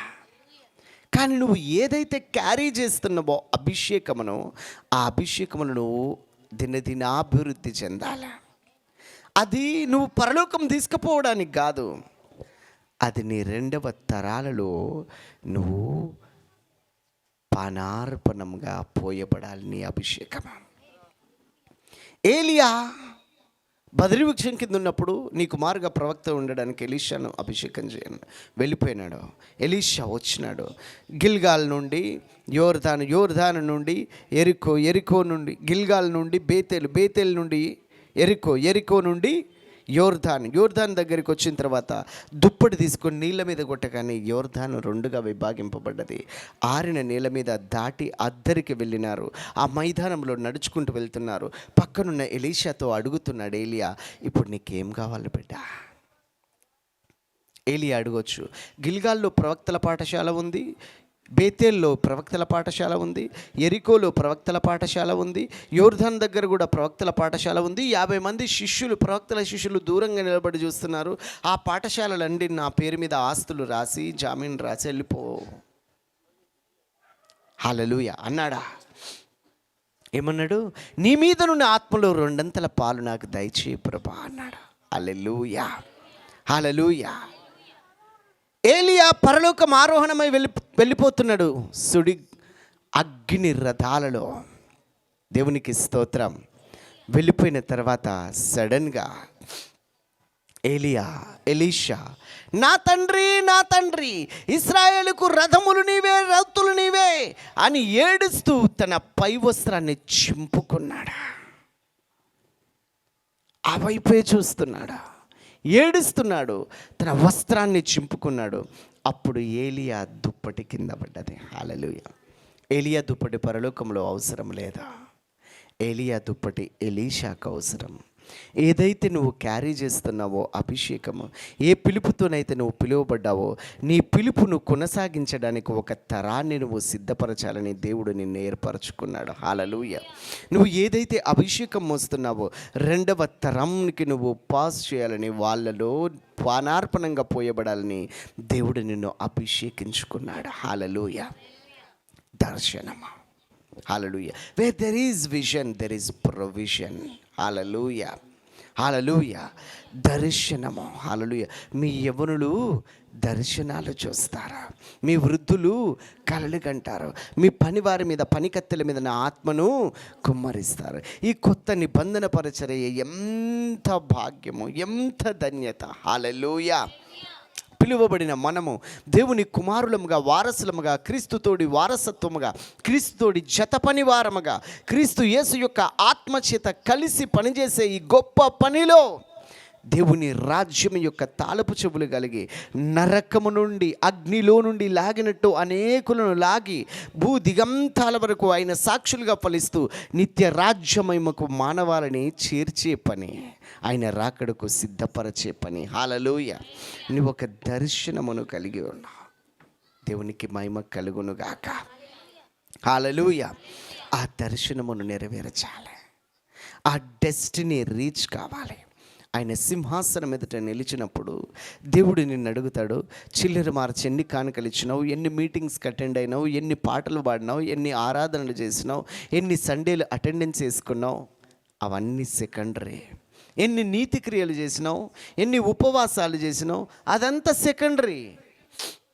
కానీ నువ్వు ఏదైతే క్యారీ చేస్తున్నావో అభిషేకమును, ఆ అభిషేకమును నువ్వు దినదినాభివృద్ధి చెందాలా. అది నువ్వు పరలోకం తీసుకుపోవడానికి కాదు, అది నీ 2వ తరాలలో నువ్వు పానార్పణంగా పోయబడాలి నీ అభిషేకం. ఏలియా బద్రి వృక్షం కింద ఉన్నప్పుడు నీ కుమారుగా ప్రవక్త ఉండడానికి ఎలీషాను అభిషేకం చేయను వెళ్ళిపోయినాడు. ఎలీషా వచ్చినాడు గిల్గాల్ నుండి యోర్దాను నుండి ఎరికో నుండి గిల్గాల్ నుండి బేతేల్ నుండి ఎరికో నుండి యోర్దాన్ దగ్గరికి వచ్చిన తర్వాత దుప్పటి తీసుకొని నీళ్ళ మీద కొట్టగానే యోర్దాను 2గా విభాగింపబడ్డది. ఆరిన నీళ్ళ మీద దాటి అద్దరికి వెళ్ళినారు. ఆ మైదానంలో నడుచుకుంటూ వెళ్తున్నారు. పక్కనున్న ఎలీషాతో అడుగుతున్నాడు ఏలియా, ఇప్పుడు నీకేం కావాలి బిడ్డ? ఏలియా అడగొచ్చు. గిల్గాల్లో ప్రవక్తల పాఠశాల ఉంది, బేతేల్లో ప్రవక్తల పాఠశాల ఉంది, ఎరికోలో ప్రవక్తల పాఠశాల ఉంది, యోర్దాన్ దగ్గర కూడా ప్రవక్తల పాఠశాల ఉంది. 50 మంది ప్రవక్తల శిష్యులు దూరంగా నిలబడి చూస్తున్నారు. ఆ పాఠశాలలండి నా పేరు మీద ఆస్తులు రాసి జామీన్ రాసి వెళ్ళిపో. హల్లెలూయా అన్నాడా? ఏమన్నాడు? నీ మీద నుండి ఆత్మలో 2 పాలు నాకు దయచేయి ప్రభా అన్నాడు. హల్లెలూయా, హల్లెలూయా. ఏలియా పరలోకం ఆరోహణమై వెళ్ళిపోతున్నాడు సుడి అగ్ని రథాలలో. దేవునికి స్తోత్రం. వెళ్ళిపోయిన తర్వాత సడన్గా ఎలీషా, నా తండ్రి ఇశ్రాయేలుకు రథములు నీవే, రౌతులు నీవే అని ఏడుస్తూ తన పై వస్త్రాన్ని చింపుకున్నాడా. ఆ వైపే చూస్తున్నాడా, ఏడుస్తున్నాడు, తన వస్త్రాన్ని చింపుకున్నాడు. అప్పుడు ఏలియా దుప్పటి కింద పడ్డది. హల్లెలూయా. ఏలియా దుప్పటి పరలోకంలో అవసరం లేదా? ఏలియా దుప్పటి ఎలీషాకు అవసరం. ఏదైతే నువ్వు క్యారీ చేస్తున్నావో అభిషేకము, ఏ పిలుపుతోనైతే నువ్వు పిలువబడ్డావో, నీ పిలుపును కొనసాగించడానికి ఒక తరాన్ని నువ్వు సిద్ధపరచాలని దేవుడు నిన్ను ఏర్పరచుకున్నాడు. హల్లెలూయా. నువ్వు ఏదైతే అభిషేకం మోస్తున్నావో 2వ తరంకి నువ్వు పాస్ చేయాలని, వాళ్ళలో పానార్పణంగా పోయబడాలని దేవుడు నిన్ను అభిషేకించుకున్నాడు. హల్లెలూయా. దర్శనము. హల్లెలూయా. Where there is vision there is provision. హల్లెలూయా, హల్లెలూయా. దర్శనము. హల్లెలూయా. మీ యవ్వనులు దర్శనాలు చూస్తారా? మీ వృద్ధులు కలలు కంటారు. మీ పనివారి మీద, పనికత్తెల మీద నా ఆత్మను కుమ్మరిస్తారు. ఈ కొత్త నిబంధన పరిచర్య ఎంత భాగ్యము, ఎంత ధన్యత. హల్లెలూయా. పిలువబడిన మనము దేవుని కుమారులముగా, వారసులముగా, క్రీస్తుతోడి వారసత్వముగా, క్రీస్తుతోడి జత పనివారముగా, క్రీస్తు యేసు యొక్క ఆత్మచేత కలిసి పనిచేసే ఈ గొప్ప పనిలో దేవుని రాజ్యం యొక్క తాళపు చెవులు కలిగి నరకము నుండి, అగ్నిలో నుండి లాగినట్టు అనేకులను లాగి భూ దిగంతాల వరకు ఆయన సాక్షులుగా ఫలిస్తూ నిత్య రాజ్యమహిమకు మానవాళిని చేర్చే పని, ఆయన రాకడకు సిద్ధపరచే పని. హల్లెలూయా. నువ్వు ఒక దర్శనమును కలిగి ఉన్నావు. దేవునికి మహిమ కలుగునుగాక. హల్లెలూయా. ఆ దర్శనమును నెరవేర్చాలి. ఆ డెస్టినీ రీచ్ కావాలి. ఆయన సింహాసనం ఎదుట నిలిచినప్పుడు దేవుడు నిన్ను అడుగుతాడు, చిల్లర మార్చి ఎన్ని కానుకలు ఇచ్చినావు, ఎన్ని మీటింగ్స్కి అటెండ్ అయినావు, ఎన్ని పాటలు పాడినావు, ఎన్ని ఆరాధనలు చేసినావు, ఎన్ని సండేలు అటెండెన్స్ చేసుకున్నావు. అవన్నీ సెకండరీ. ఎన్ని నీతి క్రియలు చేసినావు, ఎన్ని ఉపవాసాలు చేసినావు, అదంతా సెకండరీ.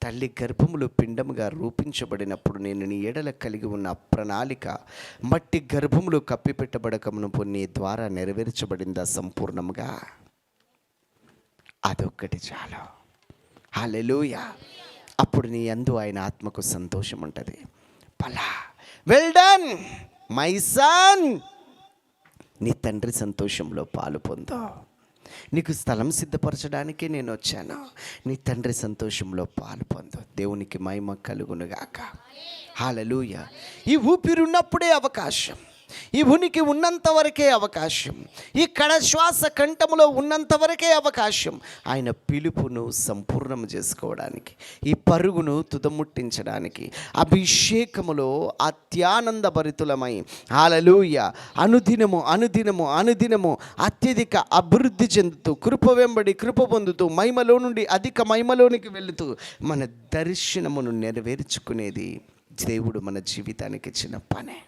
తల్లి గర్భములో పిండముగా రూపించబడినప్పుడు నేను నీ ఎడల కలిగి ఉన్న ప్రణాళిక మట్టి గర్భములో కప్పిపెట్టబడకమును నీ ద్వారా నెరవేర్చబడిందా సంపూర్ణముగా? అదొక్కటి చాలు. హల్లెలూయా. అప్పుడు నీ యందు ఆయన ఆత్మకు సంతోషం ఉంటుంది. పలా వెల్ డన్ మై సన్. నీ తండ్రి సంతోషంలో పాలు పొందు. నీకు స్థలం సిద్ధపరచడానికే నేను వచ్చాను. నీ తండ్రి సంతోషంలో పాలు పొందు. దేవునికి మహిమ కలుగునుగాక. హల్లెలూయా. ఈ ఊపిరి ఉన్నప్పుడే అవకాశం, ఈ ఉనికి ఉన్నంత వరకే అవకాశం, ఈ కడశ్వాస కంఠములో ఉన్నంత వరకే అవకాశం ఆయన పిలుపును సంపూర్ణం చేసుకోవడానికి, ఈ పరుగును తుదముట్టించడానికి, అభిషేకములో అత్యానంద భరితులమై హల్లెలూయా అనుదినము అనుదినము అనుదినము అత్యధిక అభివృద్ధి చెందుతూ, కృప వెంబడి కృప పొందుతూ, మహిమలో నుండి అధిక మహిమలోనికి వెళుతూ మన దర్శనమును నెరవేర్చుకునేది దేవుడు మన జీవితానికి ఇచ్చిన పనే.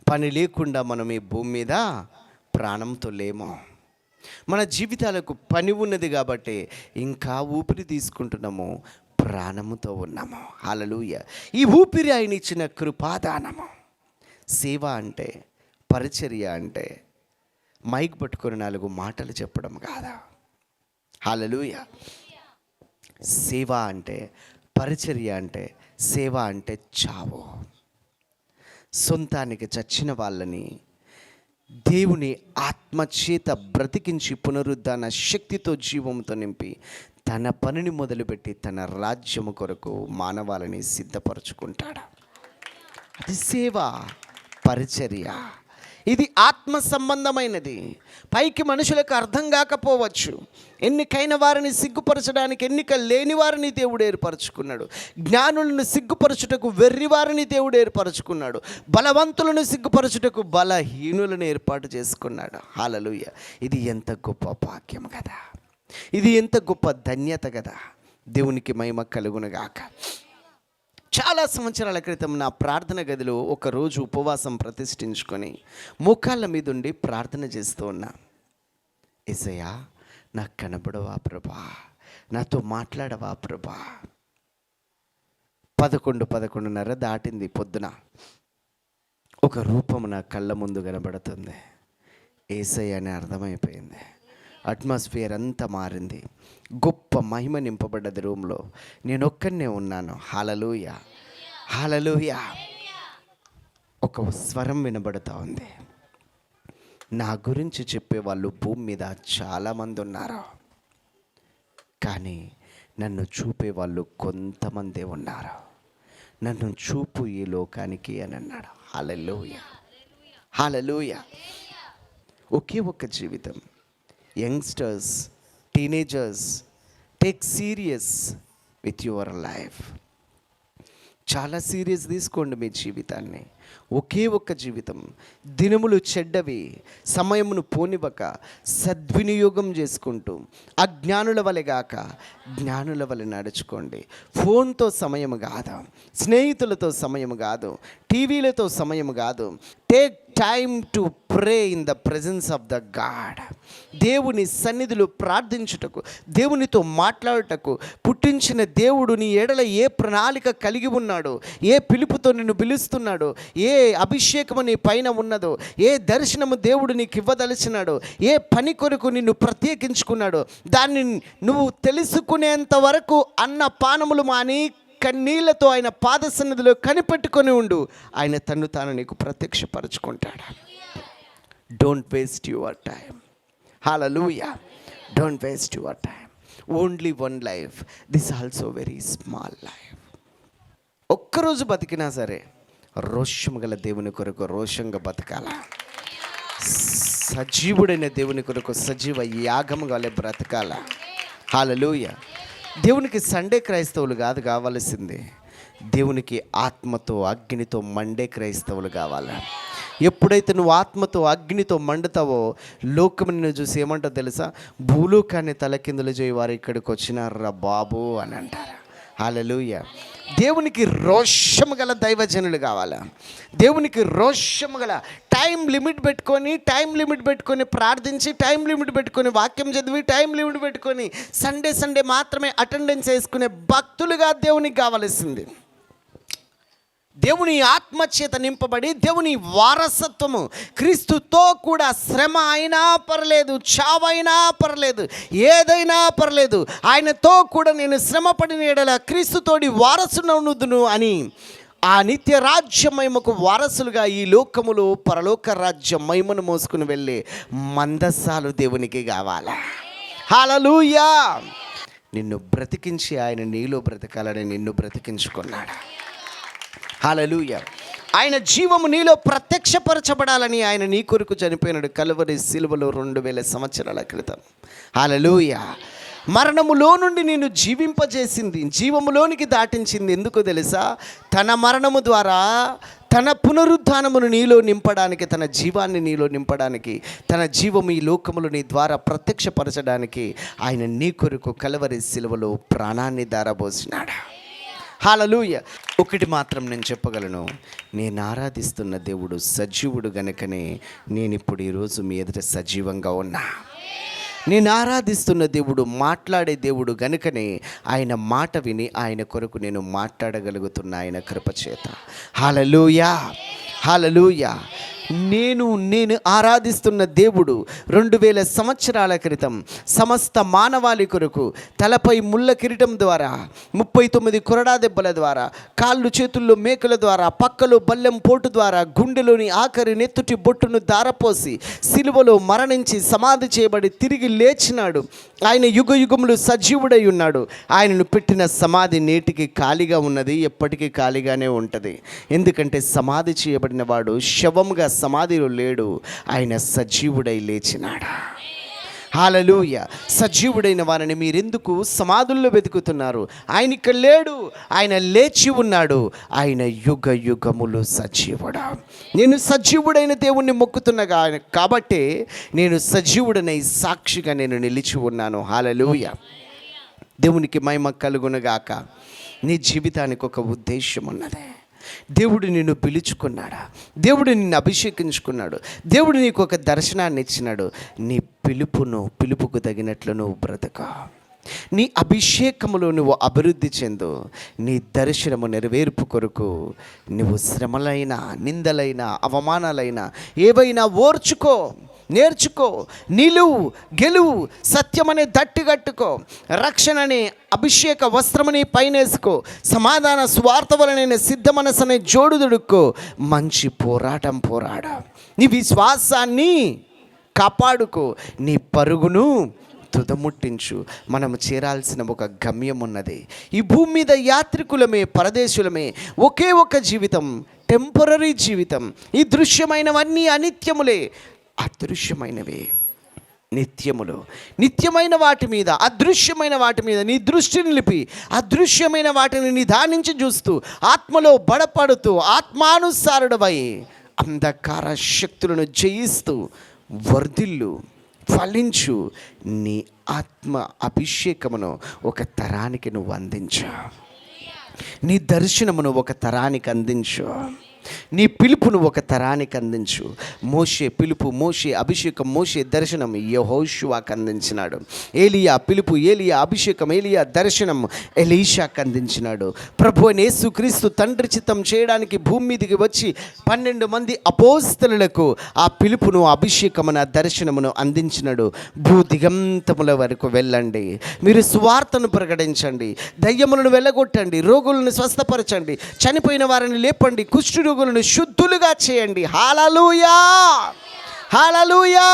పని లేకుండా మనం ఈ భూమి మీద ప్రాణంతో లేము. మన జీవితాలకు పని ఉన్నది కాబట్టి ఇంకా ఊపిరి తీసుకుంటున్నాము, ప్రాణముతో ఉన్నాము. హల్లెలూయా. ఈ ఊపిరి ఆయన ఇచ్చిన కృపాదానము. సేవ అంటే, పరిచర్య అంటే మైక్ పట్టుకొని 4 మాటలు చెప్పడం కాదా. హల్లెలూయా. సేవ అంటే, పరిచర్య అంటే, సేవ అంటే చావు. సొంతానికి చచ్చిన వాళ్ళని దేవుని ఆత్మచేత బ్రతికించి పునరుద్ధాన శక్తితో జీవంతో నింపి తన పనిని మొదలుపెట్టి తన రాజ్యము కొరకు మానవాళిని సిద్ధపరచుకుంటాడు. అది సేవ, పరిచర్య. ఇది ఆత్మ సంబంధమైనది. పైకి మనుషులకు అర్థం కాకపోవచ్చు. ఎన్నికైన వారిని సిగ్గుపరచడానికి ఎన్నిక లేని వారిని దేవుడు ఏర్పరచుకున్నాడు. జ్ఞానులను సిగ్గుపరచుటకు వెర్రి వారిని దేవుడు ఏర్పరచుకున్నాడు. బలవంతులను సిగ్గుపరచుటకు బలహీనులను ఏర్పాటు చేసుకున్నాడు. హల్లెలూయా. ఇది ఎంత గొప్ప భాగ్యం కదా, ఇది ఎంత గొప్ప ధన్యత కదా. దేవునికి మహిమ కలుగునుగాక. చాలా సంవత్సరాల క్రితం నా ప్రార్థన గదిలో ఒకరోజు ఉపవాసం ప్రతిష్ఠించుకొని మోకాళ్ళ మీద ఉండి ప్రార్థన చేస్తూ ఉన్నా. యేసయ్యా, నాకు కనబడవా ప్రభా, నాతో మాట్లాడవా ప్రభా. 11:30 దాటింది పొద్దున. ఒక రూపం నా కళ్ళ ముందు కనబడుతుంది. యేసయ్య అని అర్థమైపోయింది. అట్మాస్ఫియర్ అంతా మారింది. గొప్ప మహిమ నింపబడ్డది రూమ్లో. నేను ఒక్కనే ఉన్నాను. హల్లెలూయా, హల్లెలూయా. ఒక స్వరం వినబడుతూ ఉంది. నా గురించి చెప్పేవాళ్ళు భూమి మీద చాలామంది ఉన్నారు, కానీ నన్ను చూపేవాళ్ళు కొంతమందే ఉన్నారు. నన్ను చూపు ఈ లోకానికి అని అన్నాడు. హల్లెలూయా, హల్లెలూయా. ఒకే ఒక్క జీవితం. Youngsters, teenagers, take serious with your life. చాలా సీరియస్ తీసుకోండి మీ జీవితాన్ని. ఒకే ఒక్క జీవితం. దినములు చెడ్డవి, సమయమును పోనివ్వక సద్వినియోగం చేసుకుంటూ అజ్ఞానుల వలె గాక జ్ఞానుల వలె నడుచుకోండి. ఫోన్తో సమయం కాదు, స్నేహితులతో సమయం కాదు, టీవీలతో సమయం కాదు, take time to pray in the presence of the God. దేవుని సన్నిధిలో ప్రార్థించుటకు, దేవునితో మాట్లాడుటకు పుట్టించిన దేవుడు నీ ఎడల ఏ ప్రణాళిక కలిగి ఉన్నాడో, ఏ పిలుపుతో నిన్ను పిలుస్తున్నాడో, ఏ అభిషేకము నీ పైన ఉన్నదో, ఏ దర్శనము దేవుడు నీకు ఇవ్వదలిచినాడో, ఏ పని కొరకు నిన్ను ప్రత్యేకించుకున్నాడో, దాన్ని నువ్వు తెలుసుకునేంత వరకు అన్న పానములు మాని కన్నీళ్లతో ఆయన పాద సన్నిధిలో కనిపెట్టుకొని ఉండు. ఆయన తన్ను తాను నీకు ప్రత్యక్షపరచుకుంటాడు. Don't waste your time. హల్లెలూయా. Don't waste your time. Only one life, this also very small life. ఒక్కరోజు బతికినా సరే రోషము గల దేవుని కొరకు రోషంగా బతకాల. సజీవుడైన దేవుని కొరకు సజీవ యాగము వలె బ్రతకాల. హల్లెలూయా. దేవునికి సండే క్రైస్తవులు కాదు కావాల్సింది, దేవునికి ఆత్మతో అగ్నితో మండే క్రైస్తవులు కావాలి. ఎప్పుడైతే నువ్వు ఆత్మతో అగ్నితో మండుతావో లోకం నిన్ను చూసి ఏమంటావు తెలుసా? భూలోకాన్ని తలకిందులు చేయవారు ఇక్కడికి వచ్చినారా బాబు అని అంటారు. హల్లెలూయా. దేవునికి రోషము గల దైవజనులు కావాలా. దేవునికి రోషము గల టైం లిమిట్ పెట్టుకొని ప్రార్థించి, టైం లిమిట్ పెట్టుకొని వాక్యం చదివి, టైం లిమిట్ పెట్టుకొని సండే మాత్రమే అటెండెన్స్ వేసుకునే భక్తులుగా దేవునికి కావలసింది. దేవుని ఆత్మచేత నింపబడి దేవుని వారసత్వము, క్రీస్తుతో కూడా శ్రమ అయినా పర్లేదు, చావైనా పర్లేదు, ఏదైనా పర్లేదు, ఆయనతో కూడా నేను శ్రమపడిన ఎడల క్రీస్తుతోడి వారసునవుదును అని ఆ నిత్య రాజ్య మహిమకు వారసులుగా ఈ లోకములో పరలోక రాజ్య మహిమను మోసుకుని వెళ్ళే మందస్సాలు దేవునికి కావాలా. హల్లెలూయా. నిన్ను బ్రతికించి ఆయన నీలో బ్రతకాలని నిన్ను బ్రతికించుకున్నాడు. హల్లెలూయా. ఆయన జీవము నీలో ప్రత్యక్షపరచబడాలని ఆయన నీ కొరకు చనిపోయినాడు కల్వరి సిలువలో 2000 సంవత్సరాల క్రితం. హల్లెలూయా. మరణములో నుండి నిన్ను జీవింపజేసింది, జీవములోనికి దాటించింది. ఎందుకో తెలుసా? తన మరణము ద్వారా తన పునరుద్ధానమును నీలో నింపడానికి, తన జీవాన్ని నీలో నింపడానికి, తన జీవము ఈ లోకములు నీ ద్వారా ప్రత్యక్షపరచడానికి ఆయన నీ కొరకు కల్వరి సిలువలో ప్రాణాన్ని ధారపోసినాడు. హల్లెలూయా. ఒకటి మాత్రం నేను చెప్పగలను, నేను ఆరాధిస్తున్న దేవుడు సజీవుడు గనుకనే నేను ఇప్పుడు ఈరోజు మీ ఎదుట సజీవంగా ఉన్నా. నేను ఆరాధిస్తున్న దేవుడు మాట్లాడే దేవుడు గనుకనే ఆయన మాట విని ఆయన కొరకు నేను మాట్లాడగలుగుతున్నా ఆయన కృపచేత. హల్లెలూయా. హల్లెలూయా. నేను ఆరాధిస్తున్న దేవుడు 2000 సంవత్సరాల క్రితం సమస్త మానవాళి కొరకు తలపై ముళ్ళ కిరీటం ద్వారా, 39 కొరడా దెబ్బల ద్వారా, కాళ్ళు చేతుల్లో మేకుల ద్వారా, పక్కలో బల్లెం పోటు ద్వారా, గుండెలోని ఆఖరి నెత్తుటి బొట్టును దారపోసి సిలువలో మరణించి సమాధి చేయబడి తిరిగి లేచినాడు. ఆయన యుగ యుగములు సజీవుడై ఉన్నాడు. ఆయనను పెట్టిన సమాధి నేటికి ఖాళీగా ఉన్నది, ఎప్పటికీ ఖాళీగానే ఉంటుంది. ఎందుకంటే సమాధి చేయబడిన వాడు శవముగా సమాధిలో లేడు, ఆయన సజీవుడై లేచినాడు. హల్లెలూయా. సజీవుడైన వారిని మీరెందుకు సమాధుల్లో వెతుకుతున్నారు? ఆయన ఇక్కడ లేడు, ఆయన లేచి ఉన్నాడు. ఆయన యుగ యుగములు సజీవుడు. నేను సజీవుడైన దేవుణ్ణి మొక్కుతున్నా కాబట్టి నేను సజీవుడనై సాక్షిగా నేను నిలిచి ఉన్నాను. హల్లెలూయా. దేవునికి మహిమ కలుగునుగాక. నీ జీవితానికి ఒక ఉద్దేశం ఉన్నది. దేవుడు నిన్ను పిలుచుకున్నాడా? దేవుడు నిన్ను అభిషేకించుకున్నాడు. దేవుడు నీకు ఒక దర్శనాన్ని ఇచ్చినాడు. నీ పిలుపుకు తగినట్లు నువ్వు బ్రతక. నీ అభిషేకములో నువ్వు అభివృద్ధి చెందు. నీ దర్శనము నెరవేర్పు కొరకు నువ్వు శ్రమలైన, నిందలైన, అవమానాలైన ఏవైనా ఓర్చుకో, నేర్చుకో, నిలువు, గెలువు, సత్యమనే దట్టి కట్టుకో, రక్షణనే అభిషేక వస్త్రమని పైనేసుకో, సమాధాన స్వార్థ వలన సిద్ధ మనసనే జోడు దుడుక్కో, మంచి పోరాటం పోరాడు, నీ విశ్వాసాన్ని కాపాడుకో, నీ పరుగును తుదముట్టించు. మనము చేరాల్సిన ఒక గమ్యం ఉన్నది. ఈ భూమి మీద యాత్రికులమే, పరదేశులమే. ఒకే ఒక జీవితం, టెంపరరీ జీవితం. ఈ దృశ్యమైనవన్నీ అనిత్యములే, అదృశ్యమైనవి నిత్యములు. నిత్యమైన వాటి మీద, అదృశ్యమైన వాటి మీద నీ దృష్టి నిలిపి అదృశ్యమైన వాటిని నిదానించి చూస్తూ, ఆత్మలో బడపడుతూ, ఆత్మానుసారుడవై అంధకార శక్తులను జయిస్తూ వర్ధిల్లు, ఫలించు. నీ ఆత్మ అభిషేకమును ఒక తరానికి నువ్వు అందించు. నీ దర్శనమును ఒక తరానికి అందించు. నీ పిలుపును ఒక తరానికి అందించు. మోషే పిలుపు, మోషే అభిషేకం, మోషే దర్శనం యెహోషువకు అందించినాడు. ఏలియా పిలుపు, ఏలియా అభిషేకం, ఏలియా దర్శనం ఎలీషాకు అందించినాడు. ప్రభు అయిన యేసుక్రీస్తు తండ్రి చిత్తం చేయడానికి భూమి మీదకి వచ్చి 12 మంది అపోస్తలులకు ఆ పిలుపును, అభిషేకమును, దర్శనమును అందించినాడు. భూదిగంతముల వరకు వెళ్ళండి, మీరు సువార్తను ప్రకటించండి, దయ్యములను వెళ్ళగొట్టండి, రోగులను స్వస్థపరచండి, చనిపోయిన వారిని లేపండి, కుష్ఠు రోగులను శుద్ధులుగా చేయండి. హల్లెలూయా, హల్లెలూయా.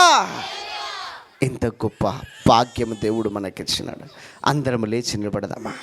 ఇంత గొప్ప భాగ్యము దేవుడు మనకిచ్చినాడు. అందరము లేచి నిలబడదామా?